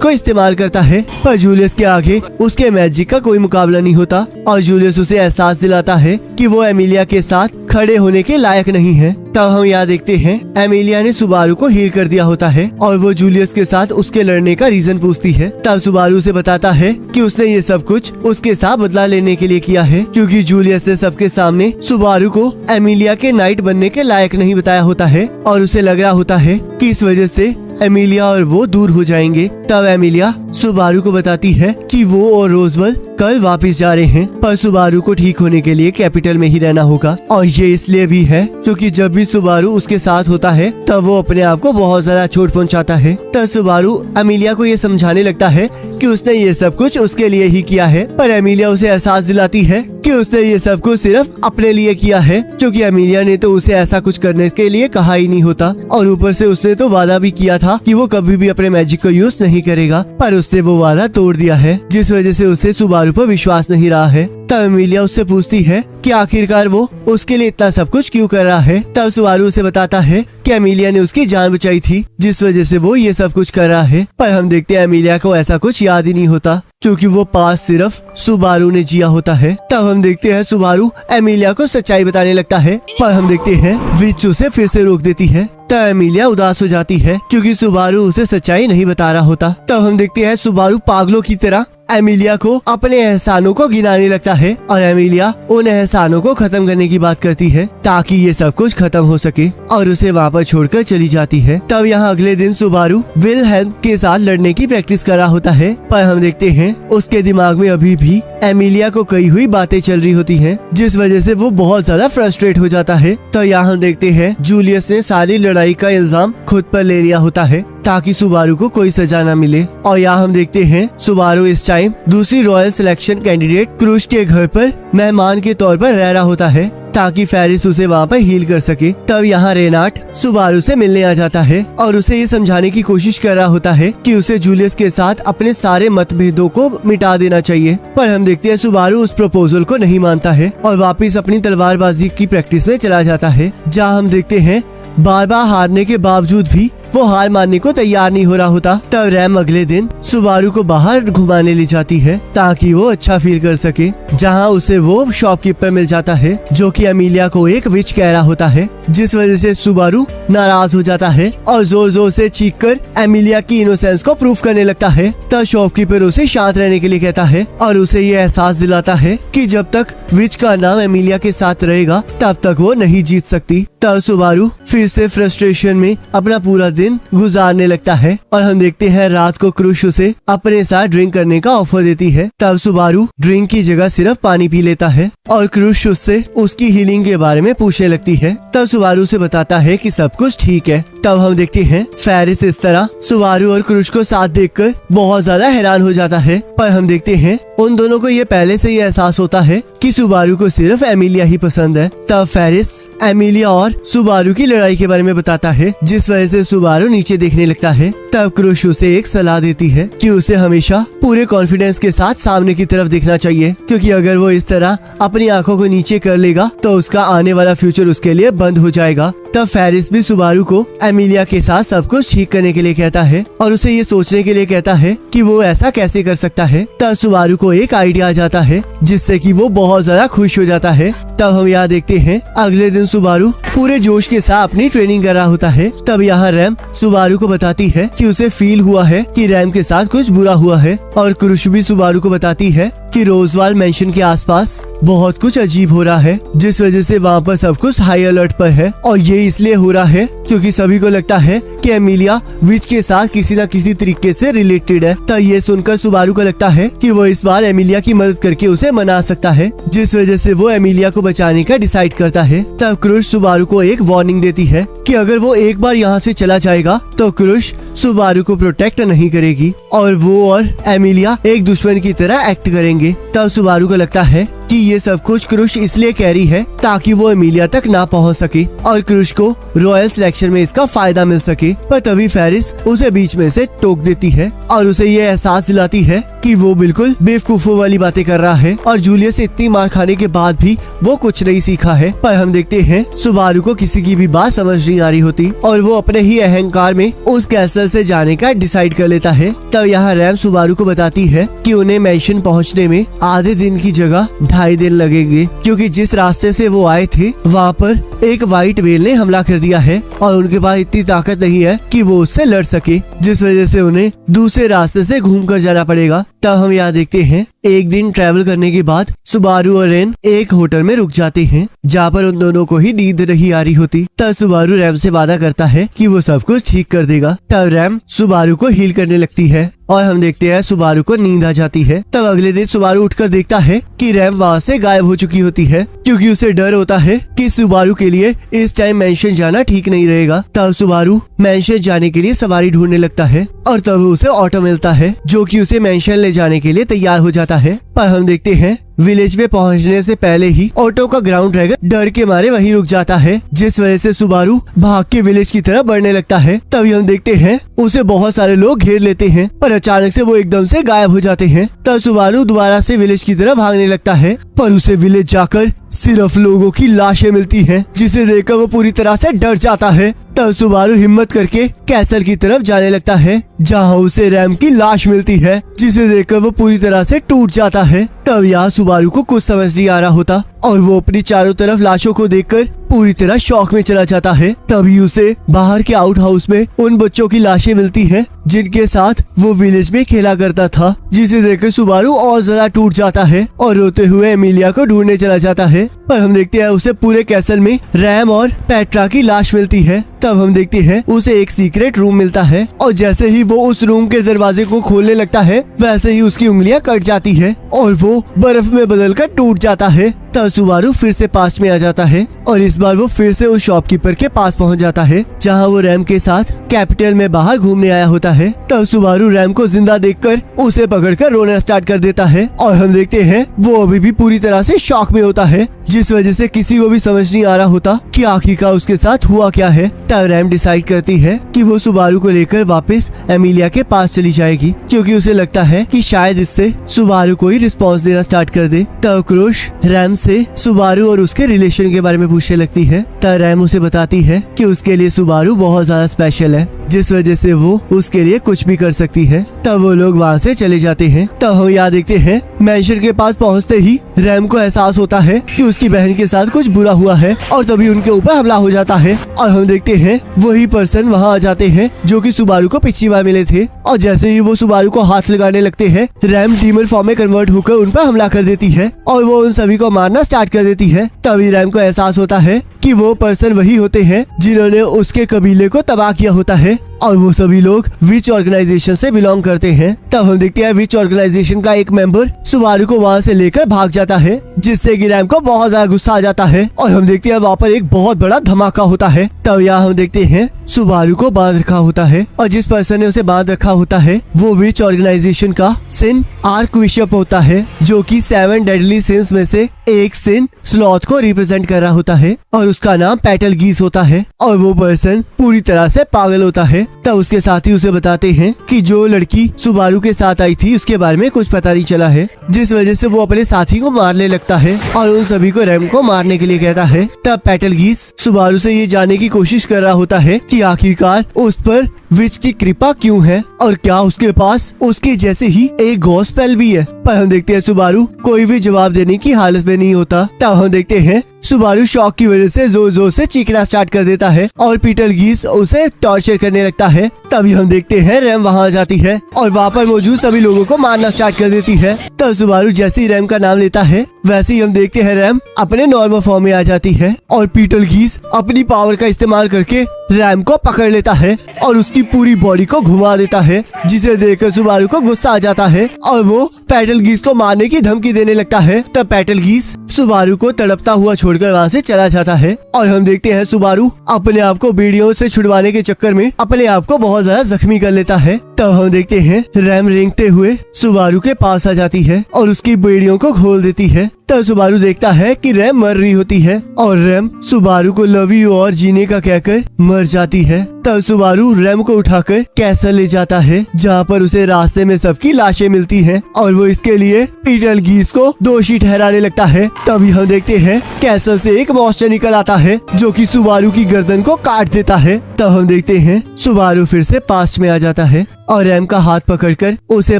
को इस्तेमाल करता है, पर जूलियस के आगे उसके मैजिक का कोई मुकाबला नहीं होता और जूलियस उसे एहसास दिलाता है कि वो एमिलिया के साथ खड़े होने के लायक नहीं है। तब हम यहाँ देखते हैं एमिलिया ने सुबारू को हील कर दिया होता है और वो जूलियस के साथ उसके लड़ने का रीजन पूछती है। तब सुबारू उसे बताता है कि उसने ये सब कुछ उसके साथ बदला लेने के लिए किया है, क्योंकि जूलियस ने सबके सामने सुबारू को एमिलिया के नाइट बनने के लायक नहीं बताया होता है और उसे लग रहा होता है कि इस वजह से एमिलिया और वो दूर हो जाएंगे। तब एमिलिया सुबारू को बताती है कि वो और रोजवेल कल वापस जा रहे हैं, पर सुबारू को ठीक होने के लिए कैपिटल में ही रहना होगा और ये इसलिए भी है क्योंकि जब भी सुबारू उसके साथ होता है तब वो अपने आप को बहुत ज्यादा चोट पहुंचाता है। तब सुबारू एमिलिया को ये समझाने लगता है कि उसने ये सब कुछ उसके लिए ही किया है, पर एमिलिया उसे एहसास दिलाती है कि उसने ये सब कुछ सिर्फ अपने लिए किया है, क्योंकि एमिलिया ने तो उसे ऐसा कुछ करने के लिए कहा ही नहीं होता और ऊपर से उसने तो वादा भी किया था कि वो कभी भी अपने मैजिक को यूज नहीं करेगा, पर उसने वो वादा तोड़ दिया है, जिस वजह से उसे सुबारू पर विश्वास नहीं रहा है। तब एमिलिया उससे पूछती है कि आखिरकार वो उसके लिए इतना सब कुछ क्यों कर रहा है। तब सुबारू उसे बताता है कि एमिलिया ने उसकी जान बचाई थी, जिस वजह से वो ये सब कुछ कर रहा है। पर हम देखते हैं एमिलिया को ऐसा कुछ याद ही नहीं होता, क्योंकि वो पास सिर्फ सुबारू ने जिया होता है। तब हम देखते हैं सुबारू एमिलिया को सच्चाई बताने लगता है, पर हम देखते हैं विच उसे फिर से रोक देती है। तब एमिलिया उदास हो जाती है क्योंकि सुबारू उसे सच्चाई नहीं बता रहा होता। तब हम देखते हैं सुबारू पागलों की तरह एमिलिया को अपने एहसानों को गिनाने लगता है और एमिलिया उन एहसानों को खत्म करने की बात करती है ताकि ये सब कुछ खत्म हो सके और उसे वहाँ पर छोड़कर चली जाती है। तब यहाँ अगले दिन सुबारू विलहेल्म के साथ लड़ने की प्रैक्टिस कर रहा होता है, पर हम देखते हैं उसके दिमाग में अभी भी एमिलिया को कही हुई बातें चल रही होती हैं, जिस वजह से वो बहुत ज्यादा फ्रस्ट्रेट हो जाता है। तो यहाँ हम देखते हैं जूलियस ने सारी लड़ाई का इल्जाम खुद पर ले लिया होता है ताकि सुबारू को कोई सजा न मिले। और यहाँ हम देखते हैं सुबारू इस टाइम दूसरी रॉयल सिलेक्शन कैंडिडेट क्रूश के घर पर मेहमान के तौर पर रह रहा होता है ताकि फेरिस उसे वहाँ पर हील कर सके। तब यहाँ रेनाट सुबारू से मिलने आ जाता है और उसे ये समझाने की कोशिश कर रहा होता है कि उसे जूलियस के साथ अपने सारे मतभेदों को मिटा देना चाहिए, पर हम देखते हैं सुबारू उस प्रपोजल को नहीं मानता है और वापस अपनी तलवारबाजी की प्रैक्टिस में चला जाता है, जहाँ हम देखते हैं बार बार हारने के बावजूद भी वो हार मानने को तैयार नहीं हो रहा होता। तब रैम अगले दिन सुबारू को बाहर घुमाने ले जाती है ताकि वो अच्छा फील कर सके, जहाँ उसे वो शॉपकीपर मिल जाता है जो कि एमिलिया को एक विच कह रहा होता है, जिस वजह से सुबारू नाराज हो जाता है और जोर जोर से चीख कर एमिलिया की इनोसेंस को प्रूफ करने लगता है। तब शॉपकीपर उसे शांत रहने के लिए कहता है और उसे ये एहसास दिलाता है कि जब तक विच का नाम एमिलिया के साथ रहेगा तब तक वो नहीं जीत सकती। तब सुबारू फिर से फ्रस्ट्रेशन में अपना पूरा दिन गुजारने लगता है और हम देखते हैं रात को क्रूश उसे अपने साथ ड्रिंक करने का ऑफर देती है। तब सुबारू ड्रिंक की जगह सिर्फ पानी पी लेता है और क्रूश उससे उसकी हीलिंग के बारे में पूछने लगती है। तब सुबारू से बताता है कि सब कुछ ठीक है। तब हम देखते हैं फेरिस इस तरह सुबारू और क्रूश को साथ देखकर बहुत ज्यादा हैरान हो जाता है, पर हम देखते हैं उन दोनों को ये पहले से ही एहसास होता है कि सुबारू को सिर्फ एमिलिया ही पसंद है। तब फेरिस एमिलिया और सुबारू की लड़ाई के बारे में बताता है, जिस वजह से सुबारू नीचे देखने लगता है। तब क्रूश उसे एक सलाह देती है कि उसे हमेशा पूरे कॉन्फिडेंस के साथ सामने की तरफ देखना चाहिए, क्योंकि अगर वो इस तरह अपनी आंखों को नीचे कर लेगा तो उसका आने वाला फ्यूचर उसके लिए बंद हो जाएगा। तब फेरिस भी सुबारू को एमिलिया के साथ सब कुछ ठीक करने के लिए कहता है और उसे ये सोचने के लिए कहता है कि वो ऐसा कैसे कर सकता है। तब सुबारू को एक आइडिया आ जाता है जिससे कि वो बहुत ज्यादा खुश हो जाता है। तब हम यहाँ देखते हैं अगले दिन सुबारू पूरे जोश के साथ अपनी ट्रेनिंग कर रहा होता है। तब यहाँ रैम सुबारू को बताती है कि उसे फील हुआ है कि रैम के साथ कुछ बुरा हुआ है और क्रूश भी सुबारू को बताती है कि रोजवाल मेंशन के आसपास बहुत कुछ अजीब हो रहा है, जिस वजह से वहाँ पर सब कुछ हाई अलर्ट पर है और ये इसलिए हो रहा है क्योंकि सभी को लगता है कि एमिलिया विच के साथ किसी न किसी तरीके से रिलेटेड है। तब ये सुनकर सुबारू को लगता है कि वो इस बार एमिलिया की मदद करके उसे मना सकता है, जिस वजह से वो एमिलिया को बचाने का डिसाइड करता है। तब क्रूश सुबारू को एक वार्निंग देती है कि अगर वो एक बार यहाँ से चला जाएगा तो क्रूश सुबारू को प्रोटेक्ट नहीं करेगी और वो और एमिलिया एक दुश्मन की तरह एक्ट करेंगे। तब सुबारू को लगता है कि ये सब कुछ क्रुश इसलिए कह रही है ताकि वो एमिलिया तक ना पहुंच सके और क्रुश को रॉयल सिलेक्शन में इसका फायदा मिल सके। पर तभी फेरिस उसे बीच में से टोक देती है और उसे ये एहसास दिलाती है कि वो बिल्कुल बेवकूफों वाली बातें कर रहा है और जूलियस से इतनी मार खाने के बाद भी वो कुछ नहीं सीखा है। पर हम देखते हैं सुबारू को किसी की भी बात समझ नहीं आ रही होती और वो अपने ही अहंकार में उस कैसल से जाने का डिसाइड कर लेता है। तब यहाँ रैम सुबारू को बताती है कि उन्हें मैंशन पहुँचने में आधे दिन की जगह 2.5 दिन लगेंगे, क्योंकि जिस रास्ते से वो आए थे वहाँ पर एक व्हाइट व्हेल ने हमला कर दिया है और उनके पास इतनी ताकत नहीं है कि वो उससे लड़ सके, जिस वजह से उन्हें दूसरे रास्ते से घूमकर जाना पड़ेगा। तब हम यहाँ देखते हैं एक दिन ट्रैवल करने के बाद सुबारू और रेन एक होटल में रुक जाते हैं जहाँ पर उन दोनों को ही नींद नहीं आ रही होती। तब सुबारू रैम से वादा करता है कि वो सब कुछ ठीक कर देगा। तब रैम सुबारू को हील करने लगती है और हम देखते हैं सुबारू को नींद आ जाती है। तब अगले दिन सुबारू उठकर देखता है कि रैम वहाँ से गायब हो चुकी होती है, क्योंकि उसे डर होता है कि सुबारू के लिए इस टाइम मैंशन जाना ठीक नहीं रहेगा। तब सुबारू मैंशन जाने के लिए सवारी ढूंढने लगता है और तब उसे ऑटो मिलता है जो कि उसे मैंशन ले जाने के लिए तैयार हो जाता है। पर हम देखते हैं विलेज में पहुंचने से पहले ही ऑटो का ग्राउंड ड्रैगन डर के मारे वहीं रुक जाता है, जिस वजह से सुबारू भाग के विलेज की तरफ बढ़ने लगता है। तभी हम देखते हैं उसे बहुत सारे लोग घेर लेते हैं, पर अचानक से वो एकदम से गायब हो जाते हैं। तब सुबारू दोबारा से विलेज की तरफ भागने लगता है, पर उसे विलेज जाकर सिर्फ लोगों की लाशें मिलती हैं, जिसे देखकर वो पूरी तरह से डर जाता है। तब सुबारू हिम्मत करके कैसल की तरफ जाने लगता है, जहां उसे रैम की लाश मिलती है, जिसे देखकर वो पूरी तरह से टूट जाता है। तब यहाँ सुबारू को कुछ समझ नहीं आ रहा होता और वो अपनी चारों तरफ लाशों को देखकर पूरी तरह शॉक में चला जाता है। तभी उसे बाहर के आउट हाउस में उन बच्चों की लाशें मिलती हैं जिनके साथ वो विलेज में खेला करता था, जिसे देखकर सुबारू और ज्यादा टूट जाता है और रोते हुए एमिलिया को ढूंढने चला जाता है। पर हम देखते हैं उसे पूरे कैसल में रैम और पेट्रा की लाश मिलती है। तब हम देखते हैं उसे एक सीक्रेट रूम मिलता है और जैसे ही वो उस रूम के दरवाजे को खोलने लगता है वैसे ही उसकी उंगलियां कट जाती है और वो बर्फ में बदलकर टूट जाता है। तब सुबारू फिर से पास में आ जाता है और इस बार वो फिर से उस शॉपकीपर के पास पहुंच जाता है जहां वो रैम के साथ कैपिटल में बाहर घूमने आया होता है। तब सुबारू रैम को जिंदा देखकर उसे पकड़कर रोना स्टार्ट कर देता है और हम देखते हैं वो अभी भी पूरी तरह से शॉक में होता है, जिस वजह से किसी को भी समझ नहीं आ रहा होता कि आखिरकार उसके साथ हुआ क्या है। तब रैम डिसाइड करती है कि वो सुबारू को लेकर वापस एमिलिया के पास चली जाएगी, क्योंकि उसे लगता है कि शायद इससे सुबारू को ही रिस्पॉन्स देना स्टार्ट कर दे। तब क्रुश रैम से सुबारू और उसके रिलेशन के बारे में पूछने लगती है। तब रैम उसे बताती है कि उसके लिए सुबारू बहुत ज्यादा स्पेशल है, जिस वजह से वो उसके लिए कुछ भी कर सकती है। तब वो लोग वहाँ से चले जाते हैं। तब हम यहाँ देखते हैं मैंशन के पास पहुँचते ही रैम को एहसास होता है कि उसकी बहन के साथ कुछ बुरा हुआ है और तभी उनके ऊपर हमला हो जाता है और हम देखते हैं वही पर्सन वहाँ आ जाते हैं जो कि सुबारू को पिछली बार मिले थे और जैसे ही वो सुबारू को हाथ लगाने लगते हैं रैम डीमन फॉर्म में कन्वर्ट होकर उन पर हमला कर देती है और वो उन सभी को मारना स्टार्ट कर देती है। तभी रैम को एहसास होता है कि वो पर्सन वही होते हैं जिन्होंने उसके कबीले को तबाह किया होता है और वो सभी लोग विच ऑर्गेनाइजेशन से बिलोंग करते हैं। तब हम देखते हैं विच ऑर्गेनाइजेशन का एक मेंबर सुबारू को वहाँ से लेकर भाग जाता है, जिससे कि रैम को बहुत ज्यादा गुस्सा आ जाता है और हम देखते हैं वहाँ पर एक बहुत बड़ा धमाका होता है। तब यहाँ हम देखते हैं सुबारू को बांध रखा होता है और जिस पर्सन ने उसे बांध रखा होता है वो विच ऑर्गेनाइजेशन का सिन आर्क बिशप होता है, जो कि 7 डेडली सिंस में से एक सिन स्लॉथ को रिप्रेजेंट कर रहा होता है और उसका नाम पेटलगीस होता है और वो पर्सन पूरी तरह से पागल होता है। तब उसके साथी उसे बताते हैं कि जो लड़की सुबारू के साथ आई थी उसके बारे में कुछ पता नहीं चला है, जिस वजह से वो अपने साथी को मारने लगता है और उन सभी को रैम को मारने के लिए कहता है। तब पेटलगीस सुबारू से ये जानने की कोशिश कर रहा होता है कि आखिरकार उस पर विच की कृपा क्यों है और क्या उसके पास उसके जैसे ही एक गॉड स्पेल भी है। पर हम देखते हैं सुबारू कोई भी जवाब देने की हालत में नहीं होता। तब हम देखते हैं सुबारू शॉक की वजह से जोर जोर से चीखना स्टार्ट कर देता है और पेटलगीस उसे टॉर्चर करने लगता है। तभी हम देखते हैं रैम वहाँ आ जाती है और वहाँ पर मौजूद सभी लोगों को मारना स्टार्ट कर देती है। तब सुबारू जैसे ही रैम का नाम लेता है वैसे ही हम देखते हैं रैम अपने नॉर्मल फॉर्म में आ जाती है और पेटलगीस अपनी पावर का इस्तेमाल करके रैम को पकड़ लेता है और उसकी पूरी बॉडी को घुमा देता है, जिसे देखकर सुबारू को गुस्सा आ जाता है और वो पेटलगीस को मारने की धमकी देने लगता है। तब पेटलगीस सुबारू को तड़पता हुआ छोड़कर वहाँ से चला जाता है और हम देखते हैं सुबारू अपने आप को बेड़ियों से छुड़वाने के चक्कर में अपने आप को बहुत ज्यादा जख्मी कर लेता है। तब हम देखते हैं रैम रेंगते हुए सुबारू के पास आ जाती है और उसकी बेड़ियों को खोल देती है तब सुबारू देखता है कि रैम मर रही होती है और रैम सुबारू को लव यू और जीने का कहकर मर जाती है। तब सुबारू रैम को उठाकर कैसल ले जाता है, जहाँ पर उसे रास्ते में सबकी लाशें मिलती हैं और वो इसके लिए पीटर गीस को दोषी ठहराने लगता है। तभी हम देखते हैं कैसल से एक मॉन्स्टर निकल आता है जो कि सुबारू की गर्दन को काट देता है। तब हम देखते हैं सुबारू फिर से पास्ट में आ जाता है और रैम का हाथ पकड़कर उसे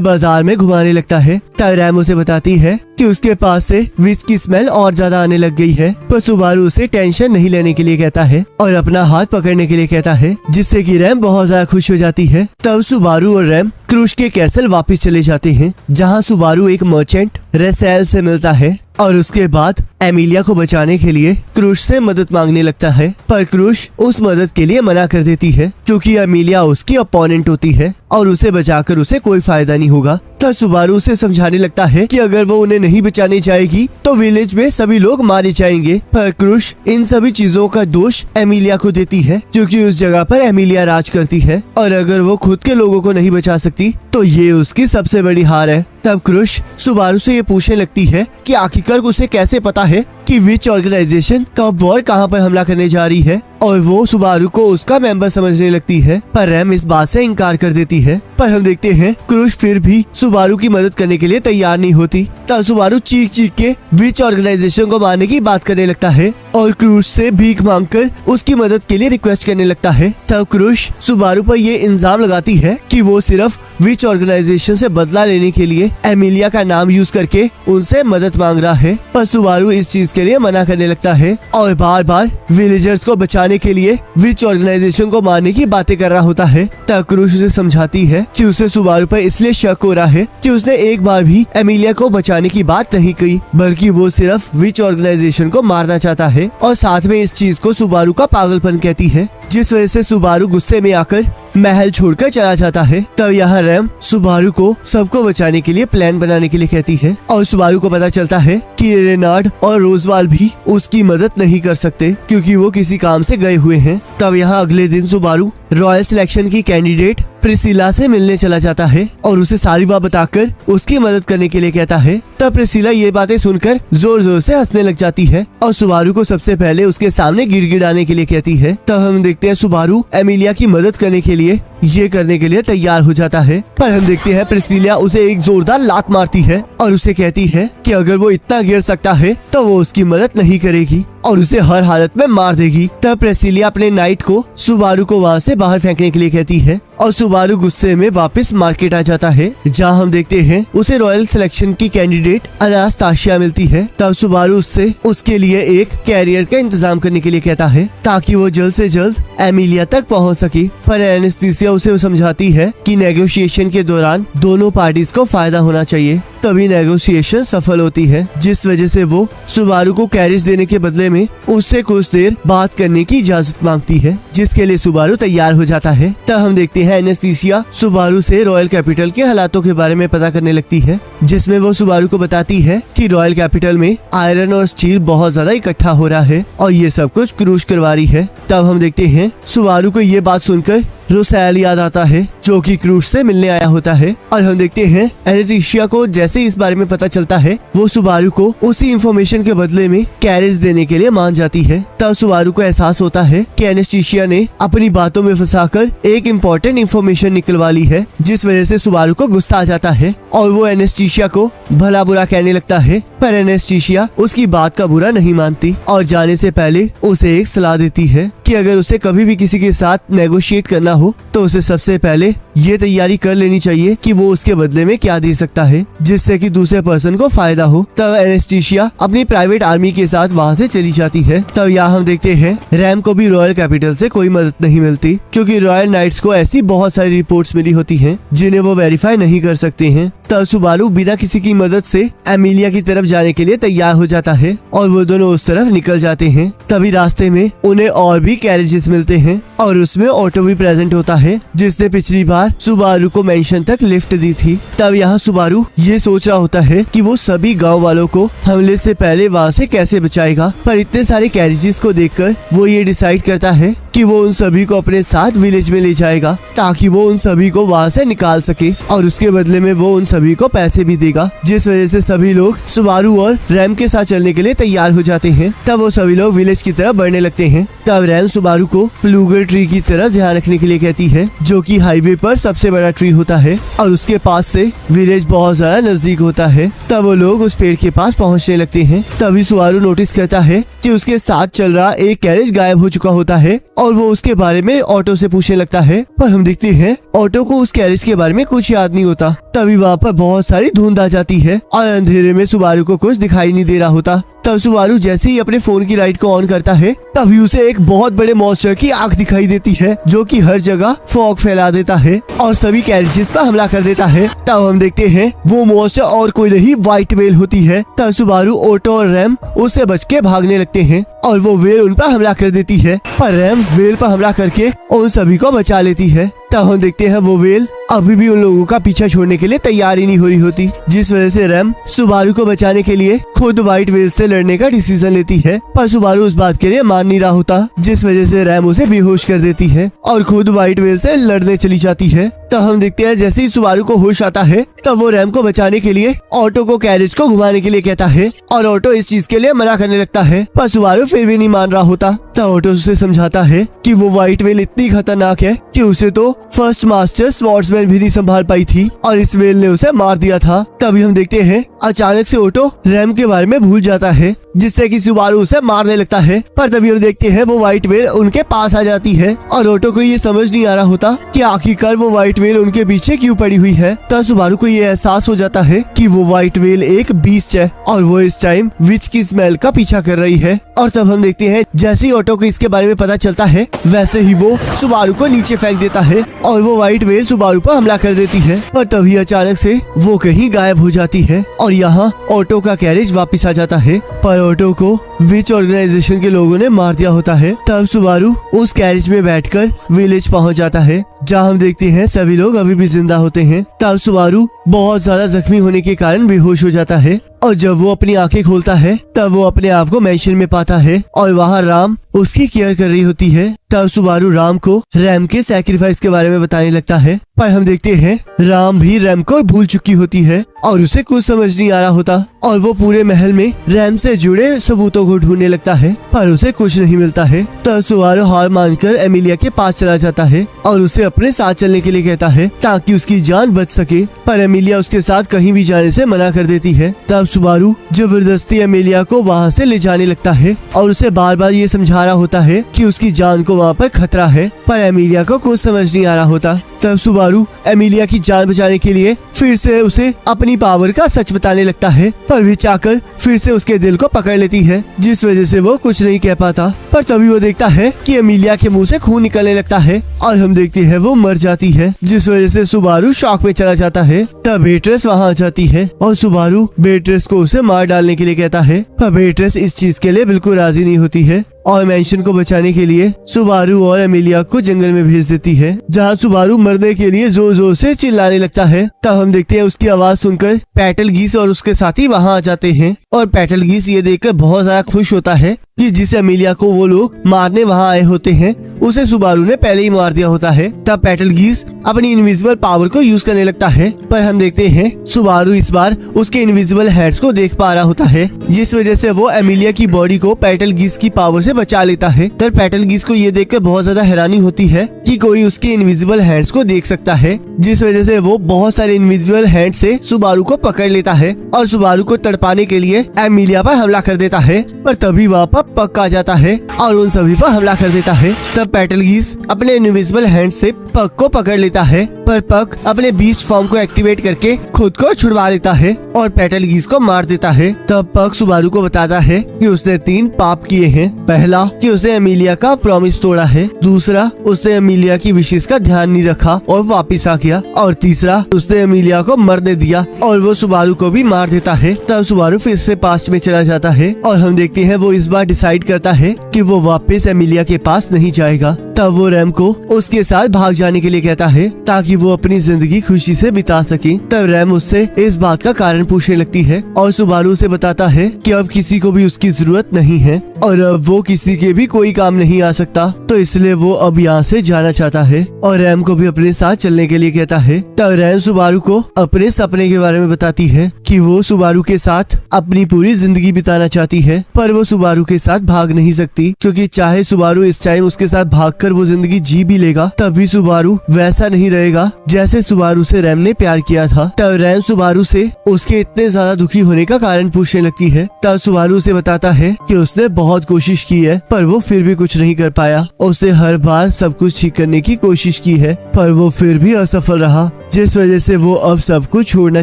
बाजार में घुमाने लगता है। तब रैम उसे बताती है कि उसके पास से विच की स्मेल और ज्यादा आने लग गई है, पर सुबारू उसे टेंशन नहीं लेने के लिए कहता है और अपना हाथ पकड़ने के लिए कहता है, जिससे कि रैम बहुत ज्यादा खुश हो जाती है। तब सुबारू और रैम क्रूश के कैसल वापस चले जाते हैं, जहां सुबारू एक मर्चेंट रेसेल से मिलता है और उसके बाद एमिलिया को बचाने के लिए क्रूश से मदद मांगने लगता है, पर क्रूश उस मदद के लिए मना कर देती है क्योंकि एमिलिया उसकी अपोनेंट होती है और उसे बचाकर उसे कोई फायदा नहीं होगा। तब सुबारू उसे समझाने लगता है कि अगर वो उन्हें नहीं बचाने जाएगी तो विलेज में सभी लोग मारे जाएंगे, पर क्रूश इन सभी चीजों का दोष एमिलिया को देती है क्योंकि उस जगह पर एमिलिया राज करती है और अगर वो खुद के लोगों को नहीं बचा सकती तो ये उसकी सबसे बड़ी हार है। तब क्रूश सुबारू से ये पूछने लगती है कि आखिरकार उसे कैसे पता है कि विच ऑर्गेनाइजेशन कब और कहां पर हमला करने जा रही है, और वो सुबारू को उसका मेंबर समझने लगती है, पर रैम इस बात से इनकार कर देती है। पर हम देखते हैं क्रूश फिर भी सुबारू की मदद करने के लिए तैयार नहीं होती। तब सुबारू चीख चीख के विच ऑर्गेनाइजेशन को मारने की बात करने लगता है और क्रूश से भीख मांगकर उसकी मदद के लिए रिक्वेस्ट करने लगता है। तब क्रूश सुबारू पर ये इल्जाम लगाती है कि वो सिर्फ विच ऑर्गेनाइजेशन से बदला लेने के लिए एमिलिया का नाम यूज करके उनसे मदद मांग रहा है, पर सुबारू इस चीज के लिए मना करने लगता है और बार बार विलेजर्स को बचाने के लिए विच ऑर्गेनाइजेशन को मारने की बातें कर रहा होता है। तब क्रूश उसे समझाती है कि उसे सुबारू पर इसलिए शक हो रहा है कि उसने एक बार भी एमिलिया को बचाने की बात नहीं कही, बल्कि वो सिर्फ विच ऑर्गेनाइजेशन को मारना चाहता है और साथ में इस चीज को सुबारू का पागलपन कहती है, जिस वजह से सुबारू गुस्से में आकर महल छोड़कर चला जाता है। तब यहाँ रैम सुबारू को सबको बचाने के लिए प्लान बनाने के लिए कहती है और सुबारू को पता चलता है कि रेनार्ड और रोजवाल भी उसकी मदद नहीं कर सकते क्योंकि वो किसी काम से गए हुए हैं। तब यहाँ अगले दिन सुबारू रॉयल सिलेक्शन की कैंडिडेट प्रिसिला से मिलने चला जाता है और उसे सारी बात बताकर उसकी मदद करने के लिए कहता है। तब प्रिसिला ये बातें सुनकर जोर जोर से हंसने लग जाती है और सुबारू को सबसे पहले उसके सामने गिड़गिड़ाने के लिए कहती है। तब हम देखते हैं सुबारू एमिलिया की मदद करने के लिए ये करने के लिए तैयार हो जाता है, पर हम देखते हैं प्रिसिला उसे एक जोरदार लात मारती है और उसे कहती है कि अगर वो इतना गिर सकता है तो वो उसकी मदद नहीं करेगी और उसे हर हालत में मार देगी। तब प्रिसिला अपने नाइट को सुबारू को वहाँ से बाहर फेंकने के लिए कहती है और सुबारू गुस्से में वापस मार्केट आ जाता है, जहाँ हम देखते हैं उसे रॉयल सिलेक्शन की कैंडिडेट अनास्ताशिया मिलती है। तब सुबारू उससे उसके लिए एक कैरियर का इंतजाम करने के लिए कहता है ताकि वो जल्द से जल्द एमिलिया तक पहुँच सके, पर एनास्ताशिया उसे समझाती है कि नेगोशिएशन के दौरान दोनों पार्टीज को फायदा होना चाहिए, तभी नेगोशिएशन सफल होती है, जिस वजह से वो सुबारू को कैरिज देने के बदले में उससे कुछ देर बात करने की इजाजत मांगती है, जिसके लिए सुबारू तैयार हो जाता है। तब हम देखते हैं एनास्ताशिया सुबारू से रॉयल कैपिटल के हालातों के बारे में पता करने लगती है, जिसमें वो सुबारू को बताती है कि रॉयल कैपिटल में आयरन और स्टील बहुत ज्यादा इकट्ठा हो रहा है और ये सब कुछ क्रूश करवा रही है। तब हम देखते हैं सुबारू को ये बात सुनकर रोसेल याद आता है जो कि क्रूश से मिलने आया होता है और हम देखते हैं एनास्ताशिया को जैसे इस बारे में पता चलता है वो सुबारू को उसी इंफॉर्मेशन के बदले में कैरेज देने के लिए मान जाती है। तब सुबारू को एहसास होता है कि एनास्ताशिया ने अपनी बातों में फंसाकर एक इम्पोर्टेंट इंफॉर्मेशन निकलवा ली है, जिस वजह से सुबारू को गुस्सा आ जाता है और वो एनास्ताशिया को भला बुरा कहने लगता है, पर एनास्ताशिया उसकी बात का बुरा नहीं मानती और जाने से पहले उसे एक सलाह देती है कि अगर उसे कभी भी किसी के साथ नेगोशिएट करना हो तो उसे सबसे पहले ये तैयारी कर लेनी चाहिए कि वो उसके बदले में क्या दे सकता है, जिससे कि दूसरे पर्सन को फायदा हो। तब एनास्ताशिया अपनी प्राइवेट आर्मी के साथ वहाँ से चली जाती है। तब यहाँ हम देखते हैं रैम को भी रॉयल कैपिटल से कोई मदद नहीं मिलती क्योंकि रॉयल नाइट्स को ऐसी बहुत सारी रिपोर्ट्स मिली होती हैं जिन्हें वो वेरीफाई नहीं कर सकते हैं। तब सुबारू बिना किसी की मदद से एमिलिया की तरफ जाने के लिए तैयार हो जाता है और वो दोनों उस तरफ निकल जाते हैं। तभी रास्ते में उन्हें और भी कैरेजेस मिलते हैं और उसमें ऑटो भी प्रेजेंट होता है जिसने पिछली बार सुबारू को मेंशन तक लिफ्ट दी थी। तब यहाँ सुबारू ये सोच रहा होता है कि वो सभी गांव वालों को हमले से पहले वहाँ से कैसे बचाएगा, पर इतने सारे कैरेजेस को देखकर वो ये डिसाइड करता है कि वो उन सभी को अपने साथ विलेज में ले जाएगा ताकि वो उन सभी को वहाँ से निकाल सके और उसके बदले में वो उन सभी को पैसे भी देगा। जिस वजह से सभी लोग सुबारू और रैम के साथ चलने के लिए तैयार हो जाते हैं। तब वो सभी लोग विलेज की तरफ बढ़ने लगते हैं। तब रैम सुबारू को फ्लूगर ट्री की तरफ ध्यान रखने के लिए कहती है, जो कि हाईवे पर सबसे बड़ा ट्री होता है और उसके पास से विलेज बहुत ज्यादा नजदीक होता है। तब वो लोग उस पेड़ के पास पहुंचने लगते हैं। तभी सुबारू नोटिस करता है कि उसके साथ चल रहा एक कैरेज गायब हो चुका होता है और वो उसके बारे में ऑटो से पूछने लगता है। पर हम देखते हैं ऑटो को उस कैरेज के बारे में कुछ याद नहीं होता। तभी वहाँ पर बहुत सारी धुंध आ जाती है और अंधेरे में सुबारू को कुछ दिखाई नहीं दे रहा होता। तब सुबारू जैसे ही अपने फोन की लाइट को ऑन करता है तभी उसे एक बहुत बड़े मॉन्स्टर की आंख दिखाई देती है, जो कि हर जगह फॉग फैला देता है और सभी कैरेजेस पर हमला कर देता है। तब हम देखते हैं वो मॉन्स्टर और कोई नहीं व्हाइट वेल होती है। तब सुबारू, ऑटो और रैम उससे बच के भागने लगते हैं और वो वेल उन पर हमला कर देती है, पर रैम वेल पर हमला करके उन सभी को बचा लेती है। तब हम देखते हैं वो वेल अभी भी उन लोगों का पीछा छोड़ने के लिए तैयार ही नहीं हो रही होती, जिस वजह से रैम सुबारू को बचाने के लिए खुद व्हाइट वेल से लड़ने का डिसीजन लेती है। पर सुबारू उस बात के लिए मान नहीं रहा होता, जिस वजह से रैम उसे बेहोश कर देती है और खुद व्हाइट वेल से लड़ने चली जाती है। तब हम देखते हैं जैसे ही सुबारू को होश आता है तब वो रैम को बचाने के लिए ऑटो को कैरेज को घुमाने के लिए कहता है और ऑटो इस चीज के लिए मना करने लगता है, पर सुबारू फिर भी नहीं मान रहा होता। तब ऑटो उसे समझाता है कि वो व्हाइट वेल इतनी खतरनाक है कि उसे तो फर्स्ट मास्टर स्वॉर्ड्समैन भी नहीं संभाल पाई थी और इस वेल ने उसे मार दिया था। तभी हम देखते हैं अचानक से ऑटो रैम के बारे में भूल जाता है, जिससे कि सुबारू उसे मारने लगता है। पर तभी हम देखते हैं वो व्हाइट वेल उनके पास आ जाती है और ऑटो को ये समझ नहीं आ रहा होता कि आखिरकार वो व्हाइट वेल उनके पीछे क्यों पड़ी हुई है। तब सुबारू को ये एहसास हो जाता है कि वो व्हाइट वेल एक बीस्ट है और वो इस टाइम विच की स्मेल का पीछा कर रही है। और तब हम देखते हैं जैसे ही ऑटो को इसके बारे में पता चलता है वैसे ही वो सुबारू को नीचे फेंक देता है और वो व्हाइट वेल सुबारू पर हमला कर देती है। पर तभी अचानक से वो कहीं गायब हो जाती है और यहाँ ऑटो का कैरेज वापस आ जाता है, पर ऑटो को विच ऑर्गेनाइजेशन के लोगों ने मार दिया होता है। तब सुबारू उस कैरेज में बैठकर विलेज पहुंच जाता है, जहाँ हम देखते हैं सभी लोग अभी भी जिंदा होते हैं। तब सुबारू बहुत ज्यादा जख्मी होने के कारण बेहोश हो जाता है और जब वो अपनी आंखें खोलता है तब वो अपने आप को मैंशन में पाता है और वहाँ राम उसकी केयर कर रही होती है। तब सुबारू राम को रैम के सैक्रिफाइस के बारे में बताने लगता है, पर हम देखते हैं राम भी रैम को भूल चुकी होती है और उसे कुछ समझ नहीं आ रहा होता और वो पूरे महल में रैम से जुड़े सबूतों को ढूंढने लगता है, पर उसे कुछ नहीं मिलता है। तब सुबारू हार मानकर एमिलिया के पास चला जाता है और उसे अपने साथ चलने के लिए कहता है ताकि उसकी जान बच सके, पर एमिलिया उसके साथ कहीं भी जाने से मना कर देती है। तब सुबारू जबरदस्ती एमिलिया को वहाँ से ले जाने लगता है और उसे बार बार ये समझा रहा होता है कि उसकी जान को वहाँ पर खतरा है, पर एमिलिया को कुछ समझ नहीं आ रहा होता। तब सुबारू एमिलिया की जान बचाने के लिए फिर से उसे अपनी पावर का सच बताने लगता है, पर विच आकर फिर से उसके दिल को पकड़ लेती है, जिस वजह से वो कुछ नहीं कह पाता। पर तभी वो देखता है कि एमिलिया के मुंह से खून निकलने लगता है और हम देखते हैं वो मर जाती है, जिस वजह से सुबारू शॉक में चला जाता है। तब बेट्रेस वहाँ आ जाती है और सुबारू बेट्रेस को उसे मार डालने के लिए कहता है, पर बेट्रेस इस चीज के लिए बिल्कुल राजी नहीं होती है और मैंशन को बचाने के लिए सुबारू और एमिलिया को जंगल में भेज देती है, जहाँ सुबारू मरने के लिए जोर जोर से चिल्लाने लगता है। तब हम देखते हैं उसकी आवाज सुनकर पेटलगीस और उसके साथी वहाँ आ जाते हैं और पेटलगीस ये देखकर बहुत ज्यादा खुश होता है कि जिस एमिलिया को वो लोग मारने वहाँ आए होते हैं उसे सुबारू ने पहले ही मार दिया होता है। तब पेटलगीस अपनी इनविजिबल पावर को यूज करने लगता है, पर हम देखते हैं सुबारू इस बार उसके इनविजिबल हैंड्स को देख पा रहा होता है, जिस वजह से वो एमिलिया की बॉडी को पेटलगीस की पावर से बचा लेता है। तब पेटलगीस को ये देखकर बहुत ज्यादा हैरानी होती है कि कोई उसके इनविजिबल हैंड्स को देख सकता है, जिस वजह से वो बहुत सारे इनविजिबल हैंड से सुबारू को पकड़ लेता है और सुबारू को तड़पाने के लिए एमिलिया पर हमला कर देता है। पर तभी वहाँ पर पक आ जाता है और उन सभी पर हमला कर देता है। तब पेटलगीस अपने इनविजिबल हैंड से पक को पकड़ लेता है, पर पक अपने बीस्ट फॉर्म को एक्टिवेट करके खुद को छुड़वा लेता है और पेटलगीस को मार देता है। तब पक सुबारू को बताता है कि उसने 3 पाप किए हैं। पहला कि उसने एमिलिया का प्रॉमिस तोड़ा है, दूसरा उसने एमिलिया की विशेष का ध्यान नहीं रखा और वापिस आ गया, और तीसरा उसने एमिलिया को मरने दिया और वो सुबारू को भी मार देता है। तब सुबारू फिर से पास्ट में चला जाता है और हम देखते हैं वो इस बार डिसाइड करता है कि वो वापस एमिलिया के पास नहीं जाएगा। तब वो रैम को उसके साथ भाग जाने के लिए कहता है ताकि वो अपनी जिंदगी खुशी से बिता सके। तब रैम उससे इस बात का कारण पूछने लगती है और सुबारू उसे बताता है कि अब किसी को भी उसकी जरूरत नहीं है और अब वो किसी के भी कोई काम नहीं आ सकता, तो इसलिए वो अब यहाँ से जाना चाहता है और रैम को भी अपने साथ चलने के लिए कहता है। तब रैम सुबारू को अपने सपने के बारे में बताती है कि वो सुबारू के साथ अपनी पूरी जिंदगी बिताना चाहती है, पर वो सुबारू के साथ भाग नहीं सकती, क्योंकि चाहे सुबारू इस टाइम उसके साथ भागकर वो जिंदगी जी भी लेगा, तब भी सुबारू वैसा नहीं रहेगा जैसे सुबारू से रैम ने प्यार किया था। तब रैम सुबारू से उसके इतने ज्यादा दुखी होने का कारण पूछने लगती है। तब सुबारू से बताता है कि उसने बहुत कोशिश की है, पर वो फिर भी कुछ नहीं कर पाया। उसने हर बार सब कुछ ठीक करने की कोशिश की है, पर वो फिर भी असफल रहा, जिस वजह से वो अब सब कुछ छोड़ना